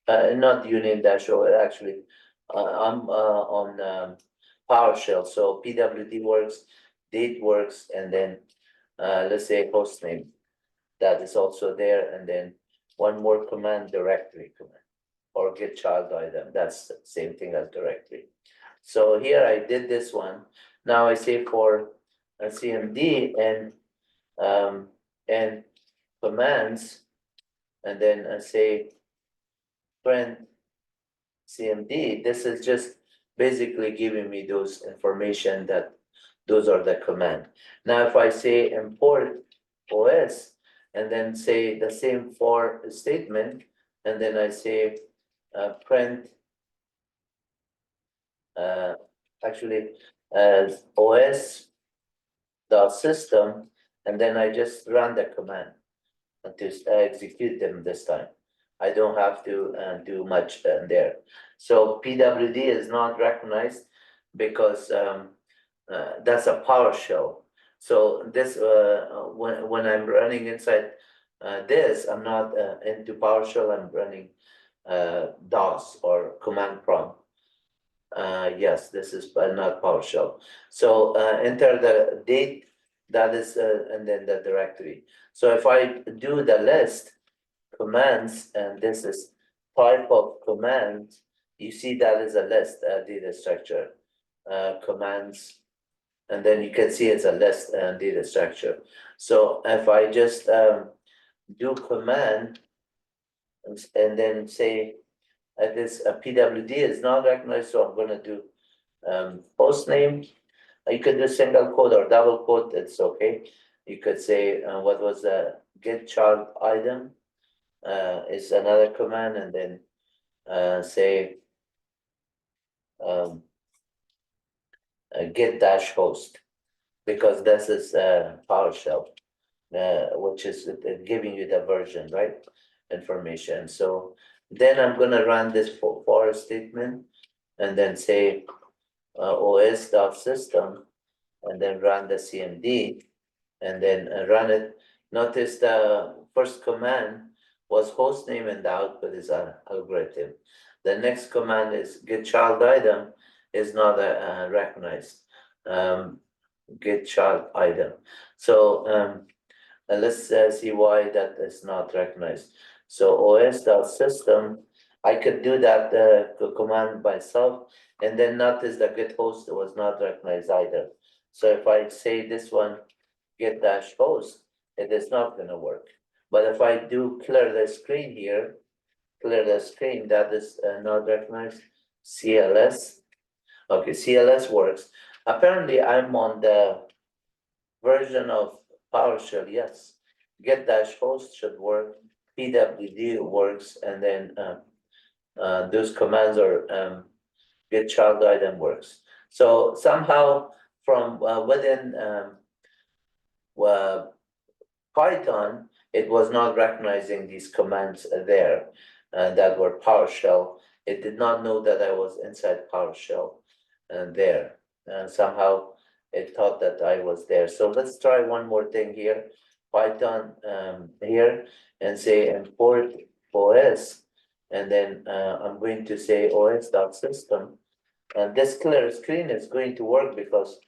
Not uname -o. Actually, I'm on PowerShell, so pwd works, date works, and then let's say hostname, that is also there, and then one more command, directory command, or get child item. That's the same thing as directory. So here I did this one. Now I say for cmd and commands, and then I say print cmd. This is just basically giving me those information that those are the command. Now if I say import os, and then say the same for statement, and then I say print actually os dot system, and then I just run the command to execute them this time. I don't have to do much there. So pwd is not recognized because that's a PowerShell. So this when I'm running inside this, I'm not into PowerShell. I'm running DOS or command prompt. Yes, this is not PowerShell. So enter the date, that is, and then the directory. So if I do the list commands, and this is type of command, you see that is a list data structure commands, and then you can see it's a list data structure. So if I just do command and then say this pwd is not recognized, so I'm going to do host name. You could do single quote or double quote, it's okay. You could say what was the get child item is another command, and then say get dash host, because this is PowerShell, which is giving you the version, right? Information. So then I'm going to run this for statement, and then say os.system, and then run the cmd, and then run it. Notice the first command was host name and the output is an algorithm. The next command is get child item is not recognized. Get child item. So let's see why that is not recognized. So os.system, I could do that command myself, and then notice that get host was not recognized either. So if I say this one, get dash host, it is not going to work. But if I do clear the screen here, clear the screen, that is not recognized. CLS, okay, CLS works. Apparently, I'm on the version of PowerShell, yes. Get dash host should work, PWD works, and then those commands are get child item works. So somehow from within Python, it was not recognizing these commands there that were PowerShell. It did not know that I was inside PowerShell there. Somehow it thought that I was there. So let's try one more thing here. Python here and say import OS. And then I'm going to say os.system. And this clear screen is going to work because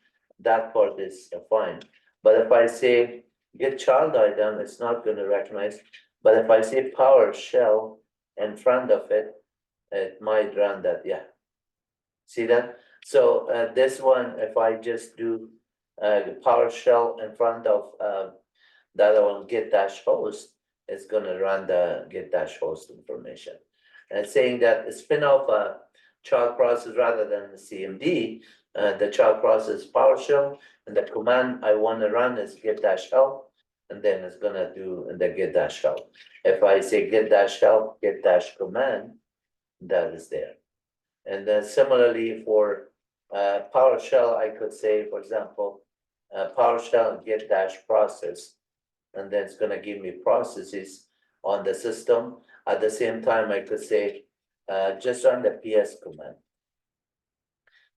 that part is fine. But if I say get child item, it's not going to recognize. But if I say PowerShell in front of it, it might run that, yeah. See that? So this one, if I just do PowerShell in front of the other one, get dash host, it's going to run the get dash host information. And saying that spin off a child process rather than the CMD, the child process PowerShell, and the command I want to run is get dash help, and then it's going to do the get dash help. If I say get dash help, get dash command, that is there. And then similarly for PowerShell, I could say, for example, PowerShell get dash process, and then it's going to give me processes on the system. At the same time, I could say just run the PS command,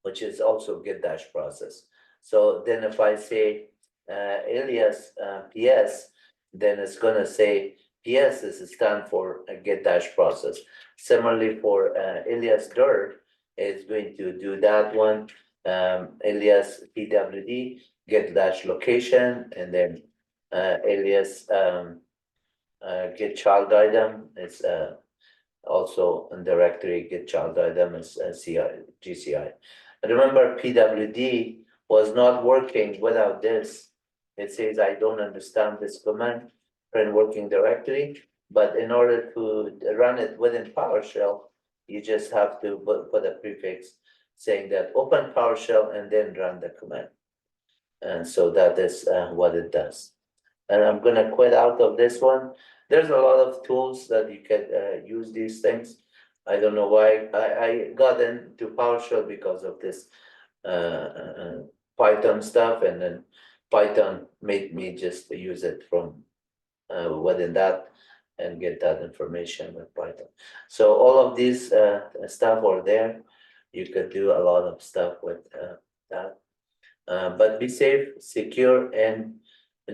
which is also get dash process. So then if I say alias PS, then it's going to say PS is stand for get dash process. Similarly for alias dir, it's going to do that one. Alias PWD, get dash location, and then alias get child item is also in directory get child item is GCI. Remember, PWD was not working without this. It says I don't understand this command print working directory, but in order to run it within PowerShell, you just have to put a prefix saying that open PowerShell and then run the command. And so that is what it does. And I'm going to quit out of this one. There's a lot of tools that you can use these things. I don't know why I got into PowerShell because of this Python stuff, and then Python made me just use it from within that and get that information with Python. So all of these stuff are there. You could do a lot of stuff with that. But be safe, secure, and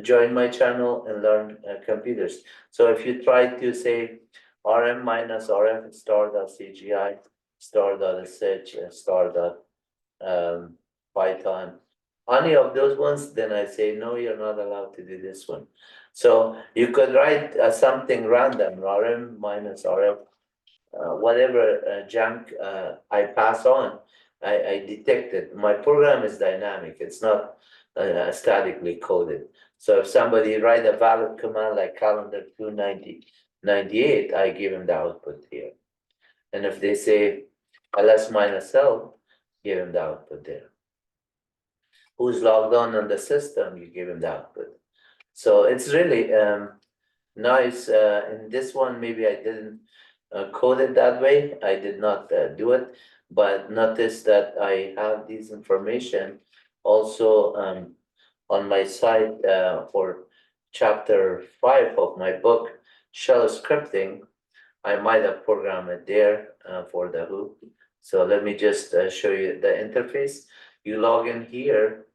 join my channel and learn computers. So if you try to say rm minus rf star.cgi star.sh star. Python, any of those ones, then I say no, you're not allowed to do this one. So you could write something random, rm minus rf, whatever junk I pass on, I detect it. My program is dynamic, it's not statically coded. So if somebody write a valid command like calendar 298, I give him the output here. And if they say ls minus l, give him the output there. Who's logged on the system, you give him the output. So it's really nice. In this one, maybe I didn't code it that way. I did not do it, but notice that I have this information also on my site for chapter 5 of my book, Shell Scripting. I might have programmed it there for the who. So let me just show you the interface. You log in here,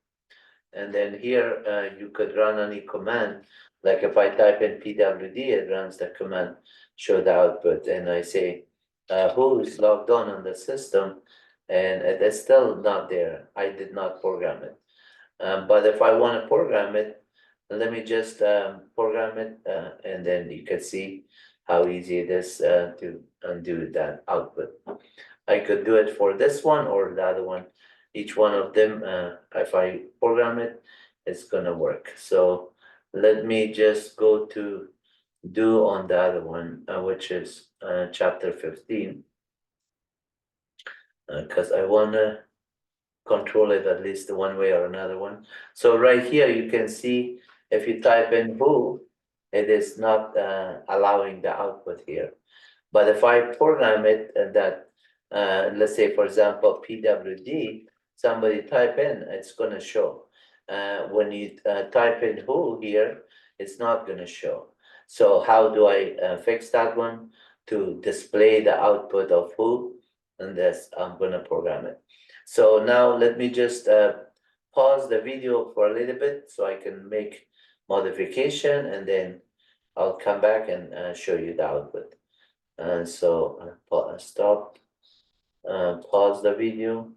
and then here you could run any command. Like if I type in pwd, it runs the command show the output, and I say who is logged on the system, and it is still not there. I did not program it. But if I want to program it, let me just program it, and then you can see how easy it is to undo that output. I could do it for this one or the other one. Each one of them, if I program it, it's gonna work. So let me just go to do on the other one, which is chapter 15, because I wanna control it at least one way or another one. So right here, you can see if you type in who, it is not allowing the output here. But if I program it that, let's say, for example, PWD, somebody type in, it's gonna show. When you type in who here, it's not gonna show. So how do I fix that one? To display the output of who, and this, I'm gonna program it. So now let me just pause the video for a little bit so I can make modification, and then I'll come back and show you the output. So stop, pause the video.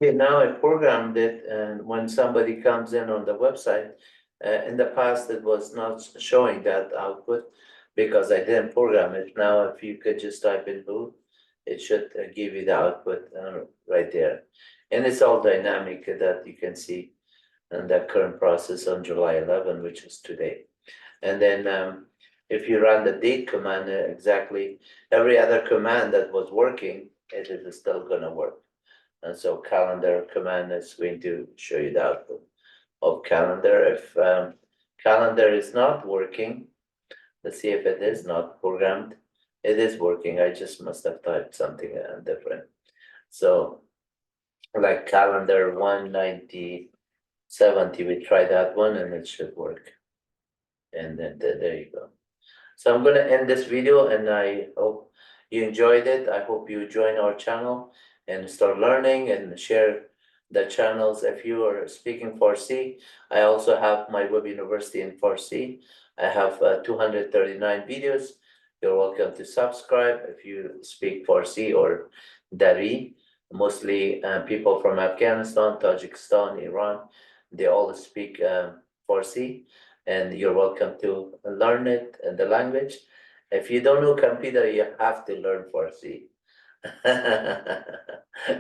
Okay, now I programmed it, and when somebody comes in on the website, in the past it was not showing that output because I didn't program it. Now, if you could just type in who, it should give you the output right there. And it's all dynamic that you can see in the current process on July 11, which is today. And then if you run the date command, exactly every other command that was working, it is still gonna work. And so calendar command is going to show you the output of calendar. If calendar is not working, let's see if it is not programmed. It is working. I just must have typed something different. So like calendar 19070, we try that one and it should work. And then there you go. So I'm gonna end this video, and I hope you enjoyed it. I hope you join our channel and start learning and share the channels. If you are speaking Farsi, I also have MyWebUniversity in Farsi. I have 239 videos. You're welcome to subscribe if you speak Farsi or Dari. Mostly people from Afghanistan, Tajikistan, Iran, they all speak Farsi, and you're welcome to learn it and the language. If you don't know computer, you have to learn Farsi.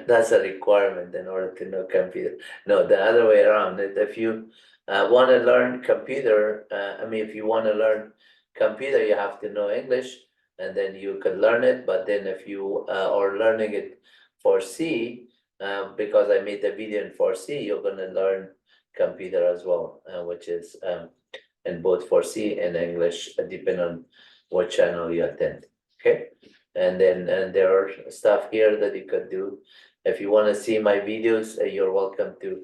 That's a requirement in order to know computer. No, the other way around. If you want to learn computer, if you want to learn computer, you have to know English, and then you can learn it. But then if you are learning it for C, because I made the video in for C, you're going to learn computer as well, which is in both for C and English, depending on what channel you attend. Okay. And then there are stuff here that you could do. If you want to see my videos, you're welcome to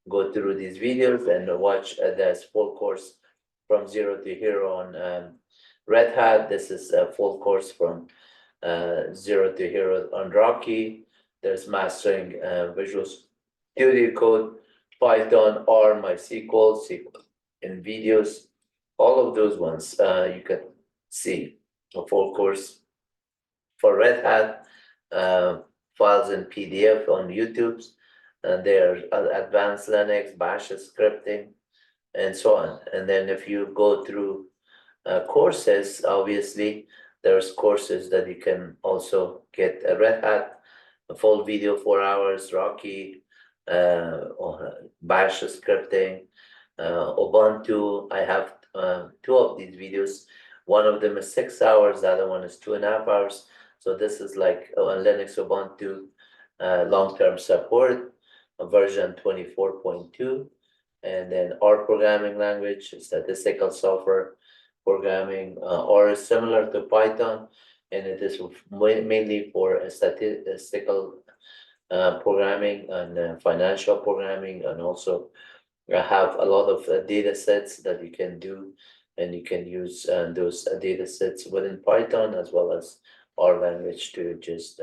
go through these videos and watch the full course from zero to hero on Red Hat. This is a full course from zero to hero on Rocky. There's mastering Visual Studio Code, Python, R, MySQL, SQL, and videos. All of those ones you can see a full course. For Red Hat, files in PDF on YouTube, and there's advanced Linux, Bash scripting, and so on. And then if you go through courses, obviously, there's courses that you can also get a Red Hat, a full video, 4 hours, Rocky, Bash scripting, Ubuntu. I have 2 of these videos. One of them is 6 hours, the other one is 2.5 hours. So this is like Linux Ubuntu long-term support, version 24.2, and then R programming language, statistical software programming, or similar to Python, and it is mainly for statistical programming and financial programming, and also have a lot of data sets that you can do, and you can use those data sets within Python as well as R language to just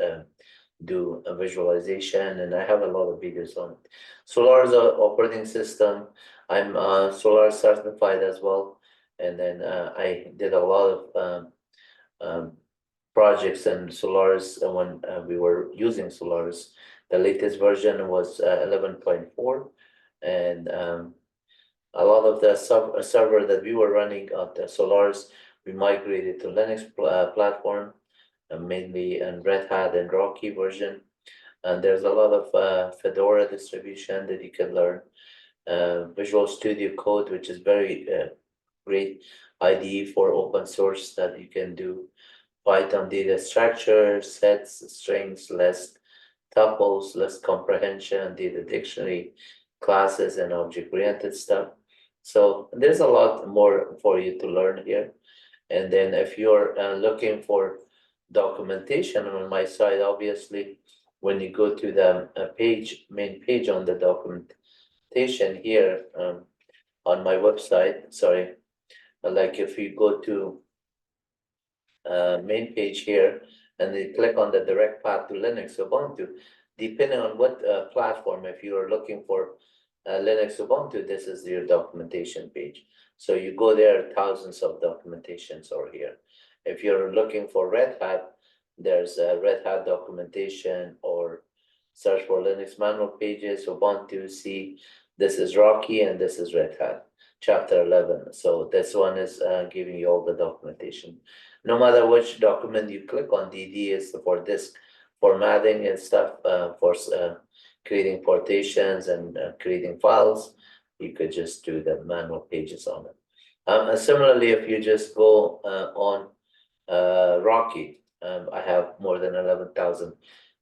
do a visualization, and I have a lot of videos on it. Solar is an operating system. I'm Solar certified as well, And then I did a lot of projects in Solaris when we were using Solaris. The latest version was 11.4, and a lot of the server that we were running on the Solaris, we migrated to Linux platform, mainly in Red Hat and Rocky version. And there's a lot of Fedora distribution that you can learn. Visual Studio Code, which is very great IDE for open source that you can do. Python data structure, sets, strings, list, tuples, list comprehension, data dictionary, classes, and object-oriented stuff. So there's a lot more for you to learn here. And then if you're looking for documentation on my site, obviously, when you go to the main page on the documentation here on my website, sorry, like if you go to main page here and you click on the direct path to Linux Ubuntu, depending on what platform, if you are looking for Linux Ubuntu, this is your documentation page. So you go there, thousands of documentations are here. If you're looking for Red Hat, there's a Red Hat documentation, or search for Linux manual pages, Ubuntu, C. This is Rocky and this is Red Hat, chapter 11. So this one is giving you all the documentation. No matter which document you click on, DD is for disk formatting and stuff, for creating partitions and creating files. You could just do the manual pages on it. Similarly, if you just go on Rocky, I have more than 11,000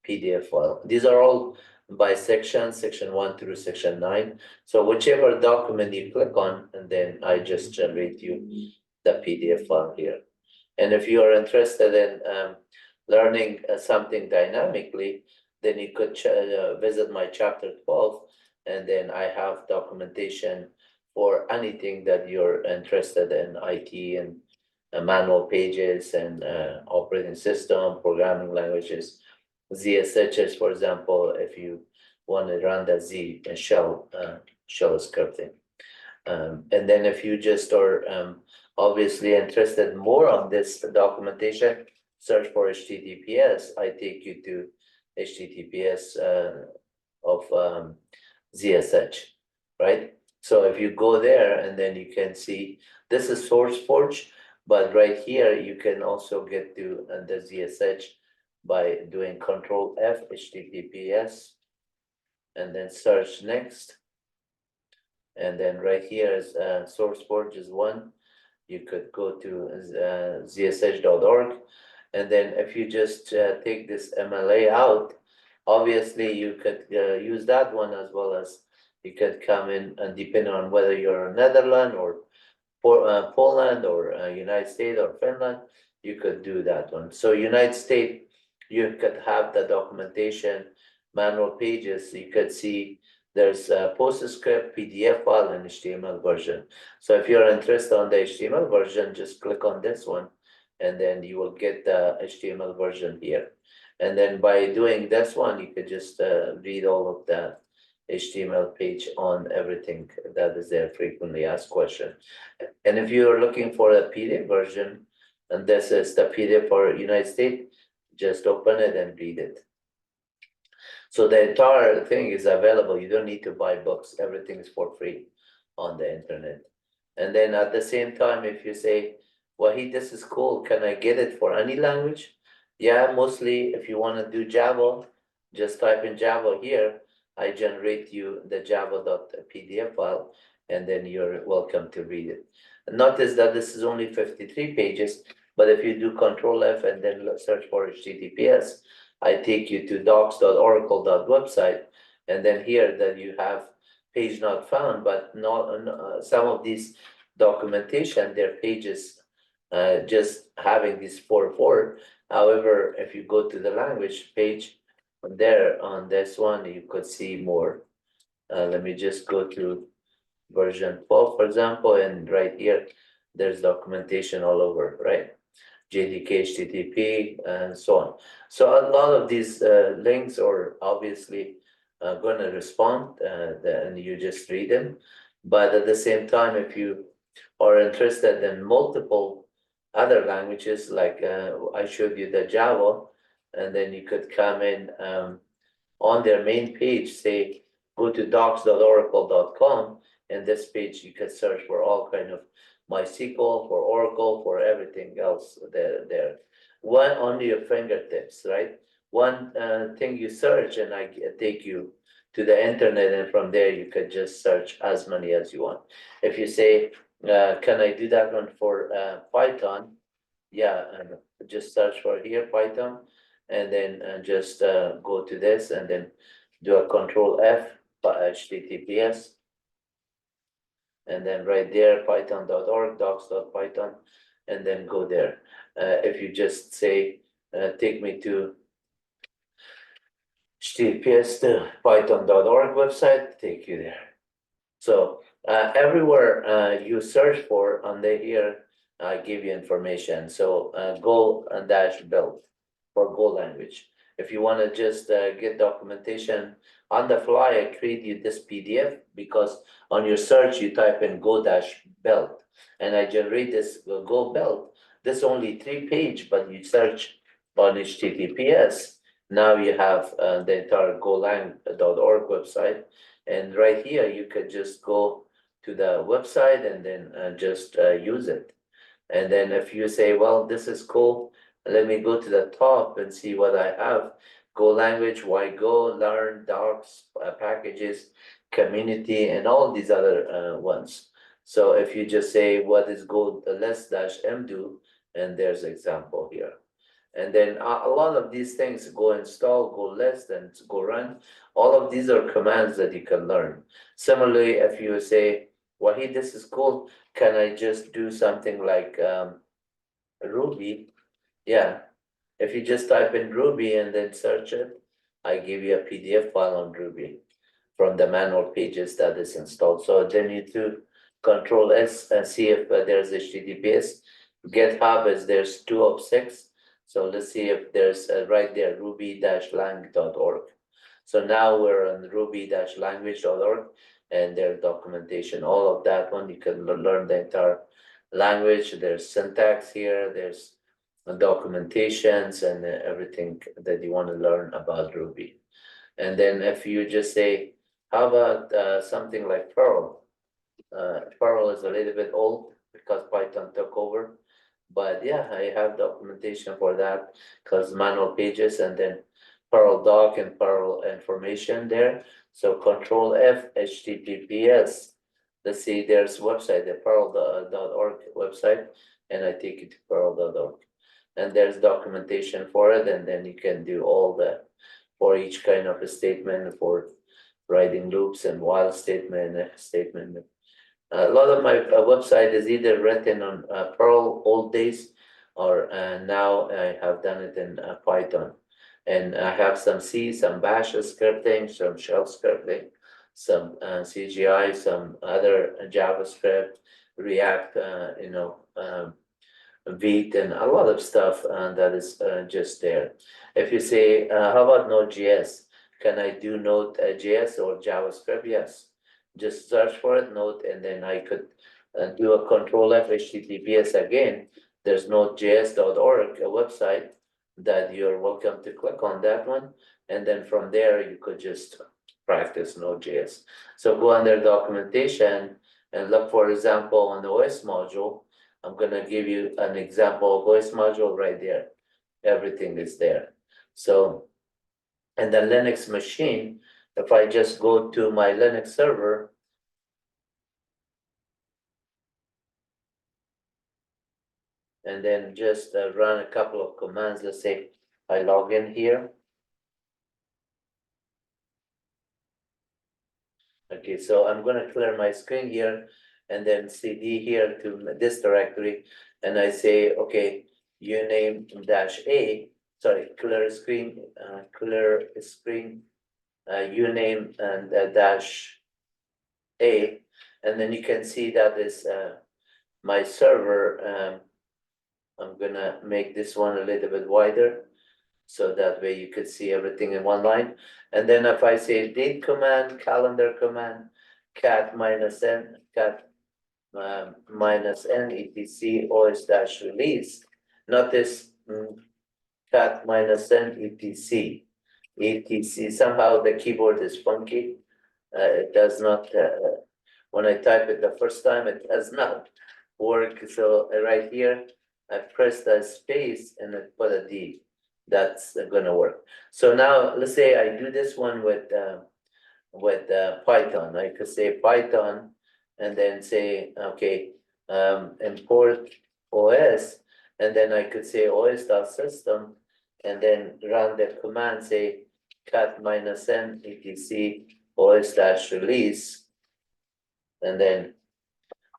PDF file. These are all by section 1 through section 9. So whichever document you click on, and then I just generate you the PDF file here. And if you are interested in learning something dynamically, then you could visit my chapter 12, and then I have documentation for anything that you're interested in, IT and manual pages and operating system, programming languages, ZSHs, for example, if you want to run the Z shell scripting. And then if you just are obviously interested more on this documentation, search for HTTPS. I take you to HTTPS of ZSH, right? So if you go there, and then you can see this is SourceForge, but right here you can also get to the ZSH by doing Control F, HTTPS, and then search next. And then right here is SourceForge is one. You could go to zsh.org. And then if you just take this MLA out, obviously you could use that one, as well as you could come in, and depending on whether you're in Netherlands or Poland or United States or Finland, you could do that one. So United States, you could have the documentation, manual pages. You could see there's a PostScript, PDF file, and HTML version. So if you're interested on the HTML version, just click on this one, and then you will get the HTML version here. And then by doing this one, you could just read all of the HTML page on everything that is there, frequently asked question. And if you're looking for a PDF version, and this is the PDF for United States, just open it and read it. So the entire thing is available. You don't need to buy books. Everything is for free on the internet. And then at the same time, if you say, Wahid, this is cool, can I get it for any language? Yeah, mostly if you want to do Java, just type in Java here. I generate you the java.pdf file, and then you're welcome to read it. Notice that this is only 53 pages, but if you do Control F and then search for HTTPS, I take you to docs.oracle.website, and then here that you have page not found, but not some of these documentation, their pages just having this 4.4. However, if you go to the language page, there on this one, you could see more. Let me just go to version 12, for example, and right here, there's documentation all over, right? JDK, HTTP, and so on. So a lot of these links are obviously going to respond, and you just read them. But at the same time, if you or interested in multiple other languages, like I showed you the Java, and then you could come in on their main page, say, go to docs.oracle.com, and this page you could search for all kind of MySQL, for Oracle, for everything else there. One on your fingertips, right? One thing you search, and I take you to the internet, and from there you could just search as many as you want. If you say, can I do that one for Python? Yeah, and just search for here Python, and then just go to this, and then do a Control F, HTTPS, and then right there python.org, docs.python, and then go there. If you just say, take me to HTTPS to python.org website, take you there. So everywhere you search for on the here, I give you information. So Go and dash build for Go language. If you want to just get documentation on the fly, I create you this PDF, because on your search you type in Go dash build, and I generate this Go build. This only 3 page, but you search on HTTPS. Now you have the entire golang.org website. And right here, you could just go to the website and then just use it. And then if you say, well, this is cool, let me go to the top and see what I have. Go language, why Go, learn, docs, packages, community, and all these other ones. So if you just say, what is Go less dash M do, and there's example here. And then a lot of these things, go install, go list, and go run. All of these are commands that you can learn. Similarly, if you say, Wahid, this is cool, can I just do something like Ruby? Yeah, if you just type in Ruby and then search it, I give you a PDF file on Ruby from the manual pages that is installed. So then you do Control S and see if there's HTTPS. GitHub is there's 2 of 6. So let's see if there's right there, ruby-lang.org. So now we're on ruby-language.org, and there's documentation, all of that one. You can learn the entire language. There's syntax here, there's documentations, and everything that you want to learn about Ruby. And then if you just say, how about something like Perl? Perl is a little bit old because Python took over. But yeah, I have documentation for that, because manual pages, and then Perl doc and Perl information there. So Control F, HTTPS. Let's see, there's website, the perl.org website, and I take it to perl.org. And there's documentation for it, and then you can do all the, for each kind of a statement, for writing loops and while statement. A lot of my website is either written on Perl old days, or now I have done it in Python. And I have some C, some Bash scripting, some shell scripting, some CGI, some other JavaScript, React, Vite, and a lot of stuff that is just there. If you say, how about Node.js? Can I do Node.js or JavaScript? Yes. Just search for it, Node, and then I could do a Control F, HTTPS again. There's nodejs.org, a website that you're welcome to click on that one. And then from there, you could just practice Node.js. So go under documentation and look, for example, on the OS module. I'm going to give you an example of OS module right there. Everything is there. So, and the Linux machine, if I just go to my Linux server, and then just run a couple of commands, let's say I log in here. Okay, so I'm going to clear my screen here, and then CD here to this directory, and I say, okay, uname -a, sorry, clear screen, uname and -a, and then you can see that is my server. I'm gonna make this one a little bit wider, so that way you could see everything in one line. And then if I say date command, calendar command, cat -n, cat minus n etc os dash release. Notice cat minus n etc. etc. Somehow the keyboard is funky. It does not. When I type it the first time, it does not work. So right here, I press the space and I put a D. That's gonna work. So now let's say I do this one with Python. I could say Python and then say, okay, import OS, and then I could say os.system, and then run the command, say cat minus n etc os dash release, and then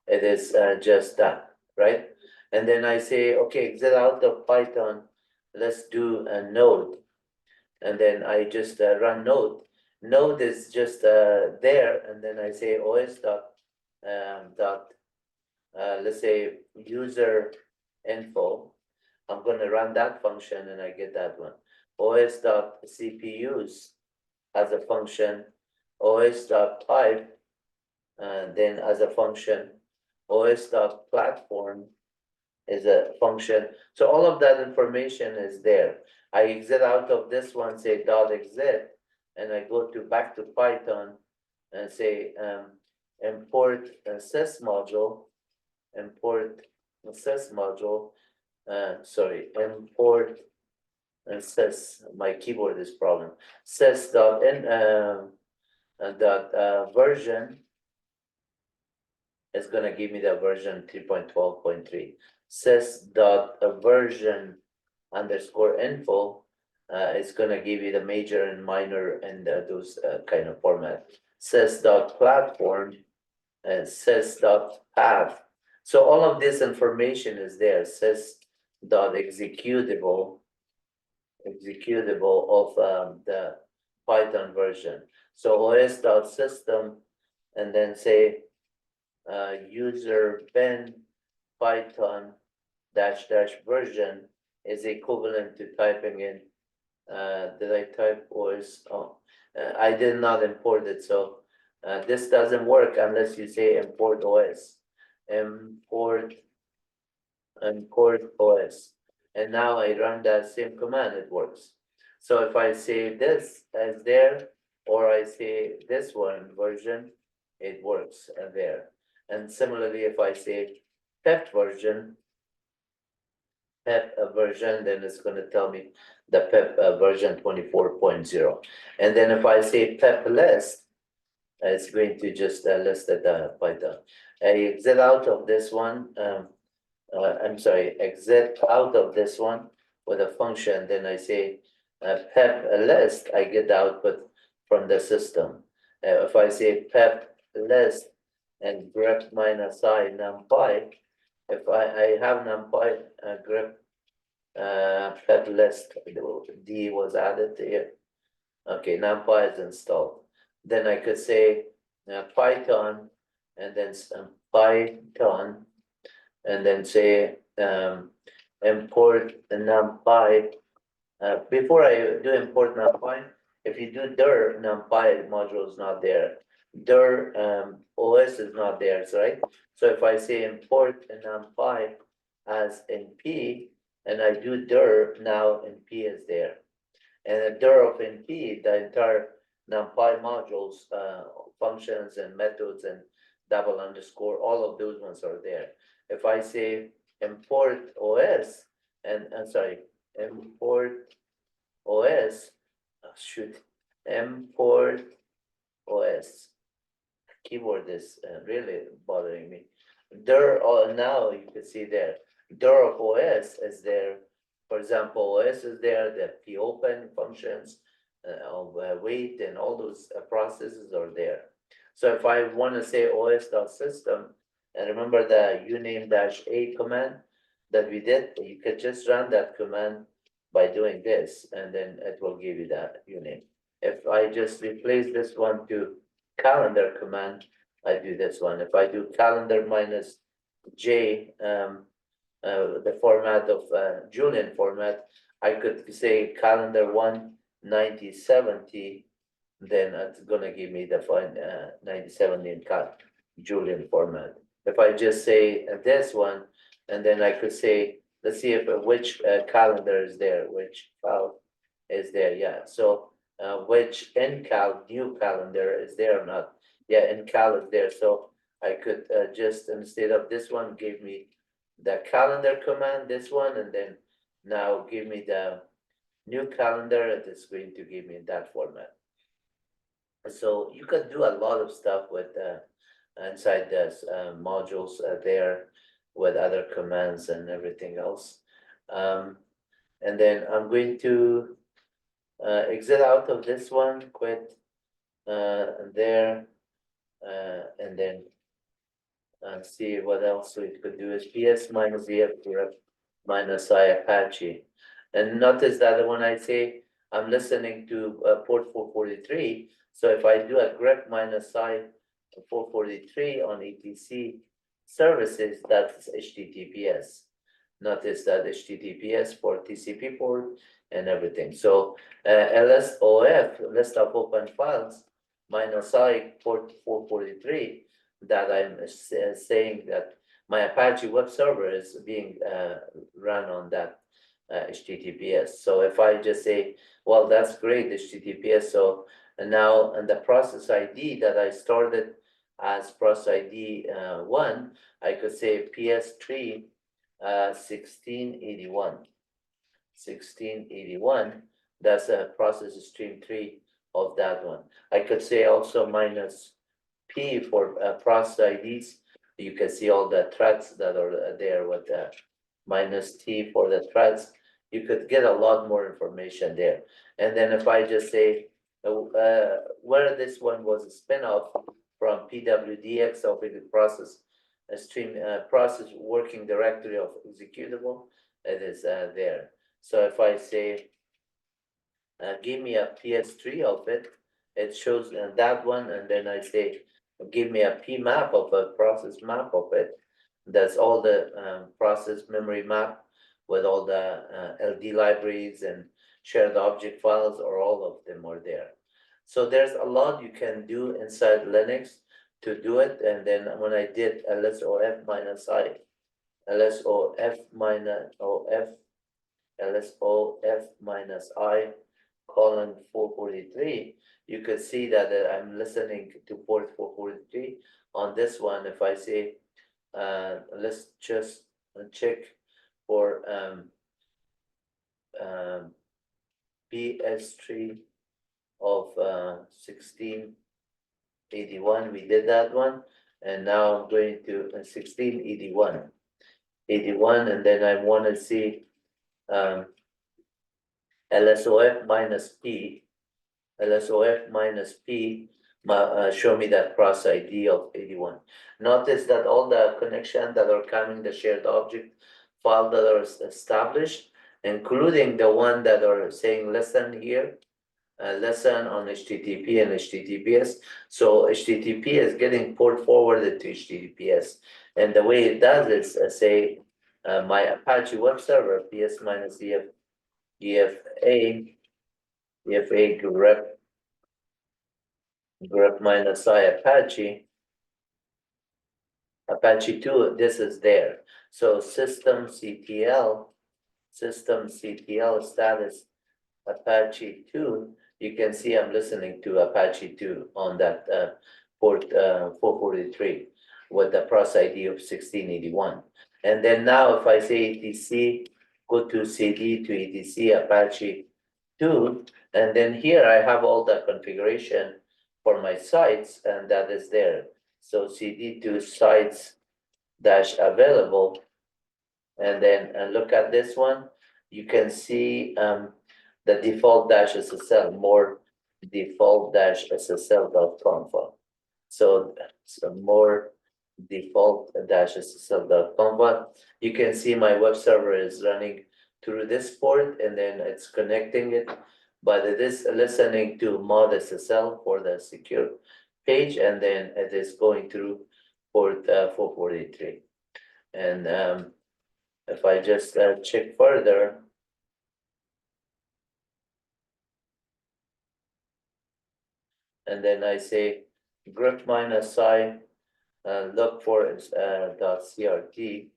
it is just done, right? And then I say, okay, exit out of Python, let's do a node, and then I just run node. Node is just there, and then I say os dot let's say user info. I'm going to run that function and I get that one. os dot cpus as a function, os dot pipe, and then as a function, os dot platform is a function. So all of that information is there. I exit out of this one, say dot exit, and I go to back to Python and say import sys module, import sys module, sorry, import sys, my keyboard is problem, sys dot in version is gonna give me the version 3.12.3. Sys dot version underscore info is gonna give you the major and minor and those kind of format. Sys dot platform and sys dot path. So all of this information is there. Sys dot executable of the Python version. So os dot system, and then say user bin Python dash version is equivalent to typing in. Did I type OS? Oh, I did not import it. So this doesn't work unless you say import OS. Import OS. And now I run that same command, it works. So if I say this as there, or I say this one version, it works there. And similarly, if I say pep version, then it's going to tell me the pep version 24.0. And then if I say pep list, it's going to just list the Python. I exit out of this one. I'm sorry, exit out of this one with a function. Then I say pep list, I get the output from the system. If I say pep list and grep minus I numpy, if I have numpy grep pep list, D was added here. Okay, numpy is installed. Then I could say Python, and then Python, and then say import numpy. Before I do import numpy, if you do dir, numpy module is not there. Dir OS is not there, right? So if I say import numpy as np, and I do dir, now np is there. And the dir of np, the entire numpy modules, functions and methods and double underscore, all of those ones are there. If I say import OS, and sorry, import OS, import OS. Keyboard is really bothering me. Dir, now you can see there, dir of OS is there. For example, OS is there, the popen functions of wait and all those processes are there. So if I want to say os.system, and remember the uname-a command that we did, you can just run that command by doing this, and then it will give you that uname. If I just replace this one to calendar command, I do this one. If I do calendar minus J, the format of Julian format, I could say calendar 19070, then it's gonna give me the 9070 in Julian format. if I just say this one, and then I could say, let's see if which calendar is there, which file is there, yeah. So which new calendar is there or not? Yeah, ncal is there. So I could just, instead of this one, give me the calendar command, this one, and then now give me the new calendar, and it's going to give me in that format. So you can do a lot of stuff with inside the modules there with other commands and everything else. And then I'm going to exit out of this one, quit there, and then see what else we could do is ps minus ef minus I Apache. And notice that when I say I'm listening to port 443, so if I do a grep minus I 443 on etc services, that's HTTPS. Notice that HTTPS for TCP port and everything. So LSOF, list of open files, minus I port 443, that I'm saying that my Apache web server is being run on that HTTPS. So if I just say, well, that's great, HTTPS. So and now in the process ID that I started as process ID 1, I could say PS3 1681. 1681, that's a process stream 3 of that one. I could say also minus P for process IDs. You can see all the threads that are there with the minus T for the threads. You could get a lot more information there. And then if I just say where this one was a spin-off from PWDX of the process stream process working directory of executable, it is there. So if I say give me a PS3 of it, it shows that one, and then I say give me a P map of a process map of it. That's all the process memory map with all the LD libraries and shared object files, or all of them are there. So there's a lot you can do inside Linux to do it. And then when I did LSOF minus I, LSOF minus OF, LSOF minus I colon 443, you could see that I'm listening to port 443 on this one. If I say, let's just check for PS3 of 1681, we did that one, and now I'm going to 1681, 81, and then I want to see LSOF minus P, LSOF minus P, show me that process ID of 81. Notice that all the connections that are coming, the shared object file that are established, including the one that are saying listen here, listen on HTTP and HTTPS. So HTTP is getting port forwarded to HTTPS. And the way it does is say my Apache web server, PS minus EFA grep minus I Apache 2, this is there. So system CTL status Apache 2, you can see I'm listening to Apache 2 on that port 443 with the process ID of 1681. And then now if I say etc, go to cd to etc Apache 2, and then here I have all the configuration for my sites, and that is there. So cd to sites dash available, and then look at this one. You can see the default dash SSL, more default dash SSL.conf. So more default dash SSL.conf. You can see my web server is running through this port, and then it's connecting it, but it is listening to mod SSL for the secure page, and then it is going through port 443. And if I just check further, and then I say grep minus I look for .crt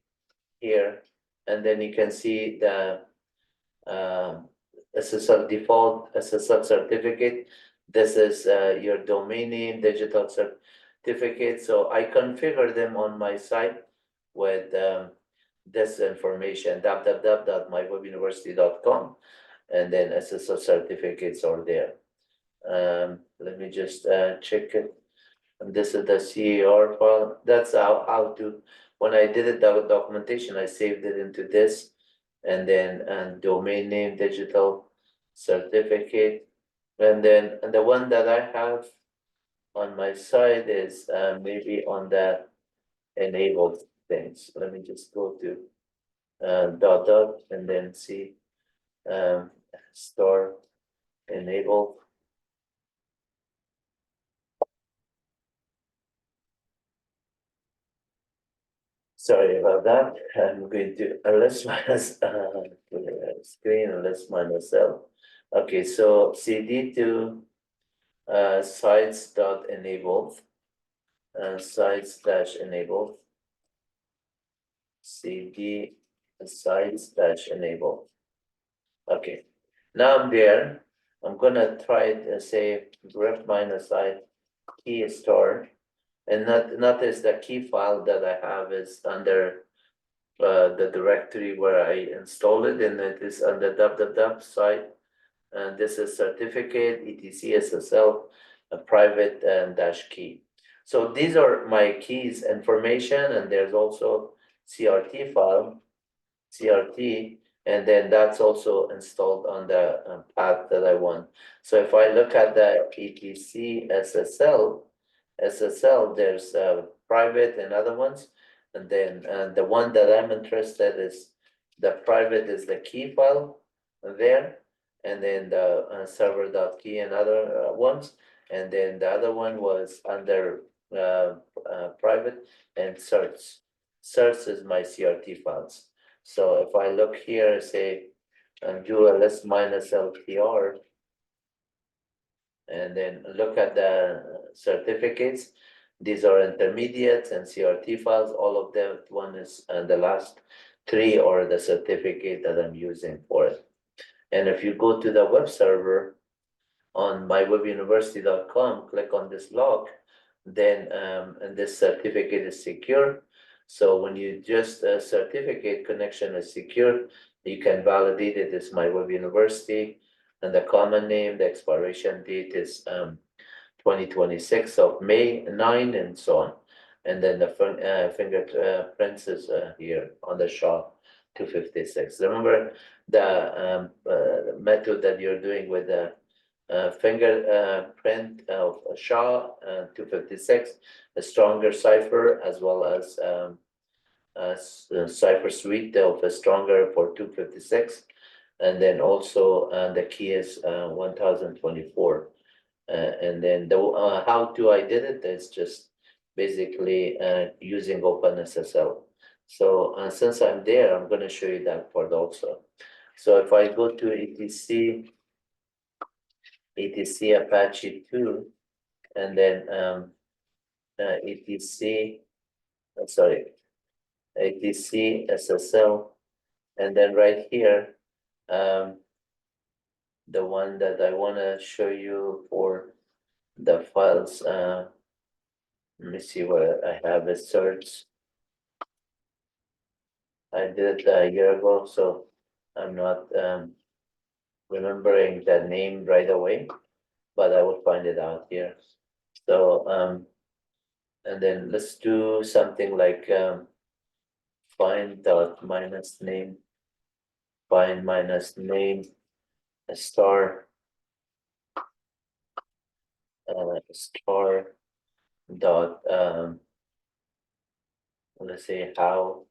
here, and then you can see the SSL default SSL certificate. This is your domain name, digital certificate. So I configure them on my site with this information, www.mywebuniversity.com, and then SSL certificates are there. Let me just check it. And this is the CAR file. That's how to, when I did it, the documentation, I saved it into this, and then domain name, digital certificate. And then the one that I have on my side is maybe on the enabled things. Let me just go to dot and then see store enable. Sorry about that. I'm going to ls minus screen ls minus l. Okay, so cd to sites dot enabled sites dash enabled cd sites dash enabled. Okay, now I'm there. I'm gonna try it say grep minus I key store. And notice the key file that I have is under the directory where I installed it, and it is under www site. And this is certificate, etc SSL, a private and dash key. So these are my keys information, and there's also CRT file, CRT, and then that's also installed on the path that I want. So if I look at the etc SSL, there's private and other ones. And then the one that I'm interested is the private is the key file there. And then the server.key and other ones. And then the other one was under private and search. Search is my CRT files. So if I look here, say, do ls minus ltr, and then look at the certificates. These are intermediates and CRT files. All of them, one is the last three are the certificate that I'm using for it. And if you go to the web server on mywebuniversity.com, click on this log, then and this certificate is secure. So when you just certificate connection is secure, you can validate it as MyWebUniversity. And the common name, the expiration date is 2026 of May 9 and so on. And then the fingerprints is here on the SHA-256. Remember the method that you're doing with the fingerprint of SHA-256, a stronger cipher, as well as cipher suite of a stronger for 256. And then also the key is 1024. And then the how to I did it is just basically using OpenSSL. So since I'm there, I'm going to show you that part also. So if I go to etc Apache 2, and then etc SSL, and then right here, the one that I want to show you for the files, let me see what I have a search. I did it a year ago, so I'm not remembering the name right away, but I will find it out here. So and then let's do something like find dot minus name, find minus name, a star star dot let's say how,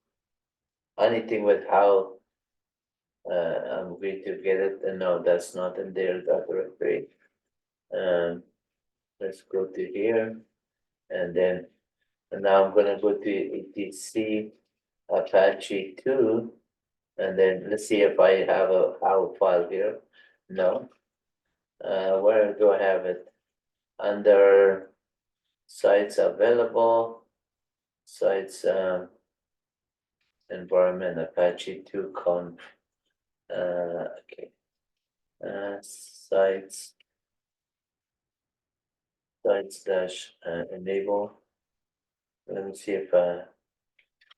anything with how. I'm going to get it, and no, that's not in there, that directory. Let's go to here, and then and now I'm gonna go to etc Apache 2, and then let's see if I have a how file here. No. Where do I have it? Under sites available. sites environment Apache 2 conf okay sites dash enable. Let me see if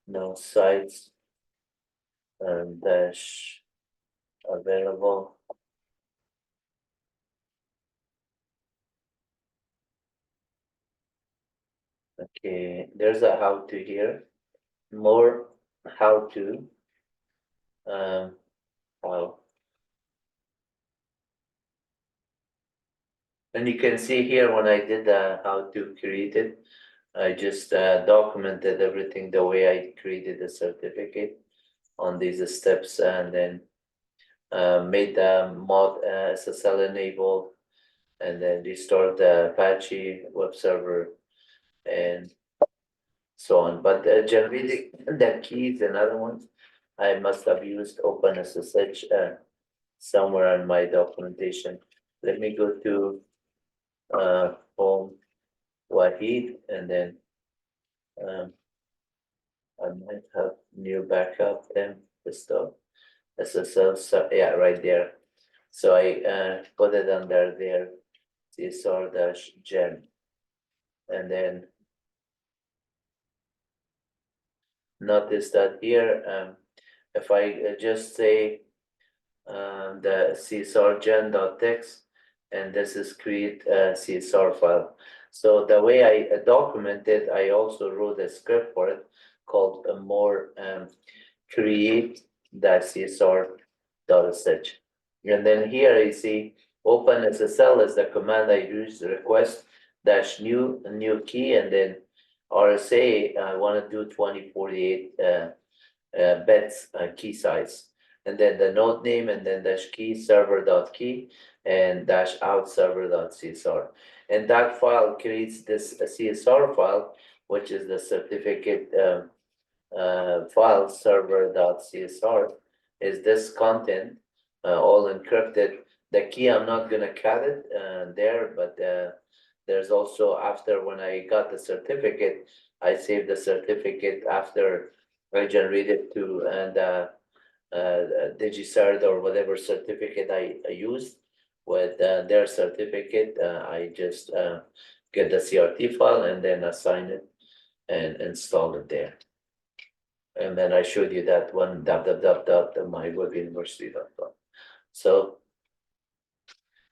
no sites dash available. Okay, there's a how to here. More how to how. And you can see here when I did how to create it, I just documented everything the way I created the certificate on these steps, and then made the mod SSL enabled, and then restored the Apache web server and so on. But generating the keys and other ones, I must have used OpenSSH somewhere in my documentation. Let me go to home Wahid, and then I might have new backup then the stuff SSL. So yeah, right there. So I put it under there, csr-gen, and then notice that here, if I just say the csr-gen.txt, and this is create a CSR file. So the way I documented, I also wrote a script for it called a more create .csr.sh. And then here you see OpenSSL is the command I use, request dash new key, and then RSA, I want to do 2048 bits key size. And then the node name, and then dash key server.key and dash out server.csr. And that file creates this CSR file, which is the certificate file server.csr, is this content all encrypted. The key, I'm not gonna cut it there, but there's also, after when I got the certificate, I saved the certificate after I generated to and DigiCert or whatever certificate I used with their certificate. I just get the CRT file and then assign it and install it there. And then I showed you that one .myWebUniversity.com. So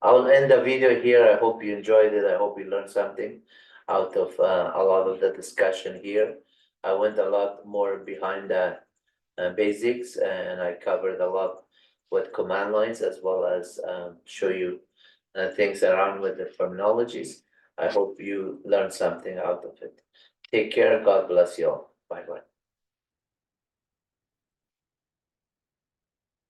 I'll end the video here. I hope you enjoyed it. I hope you learned something out of a lot of the discussion here. I went a lot more behind the basics, and I covered a lot with command lines, as well as show you things around with the terminologies. I hope you learned something out of it. Take care. God bless you all. Bye bye.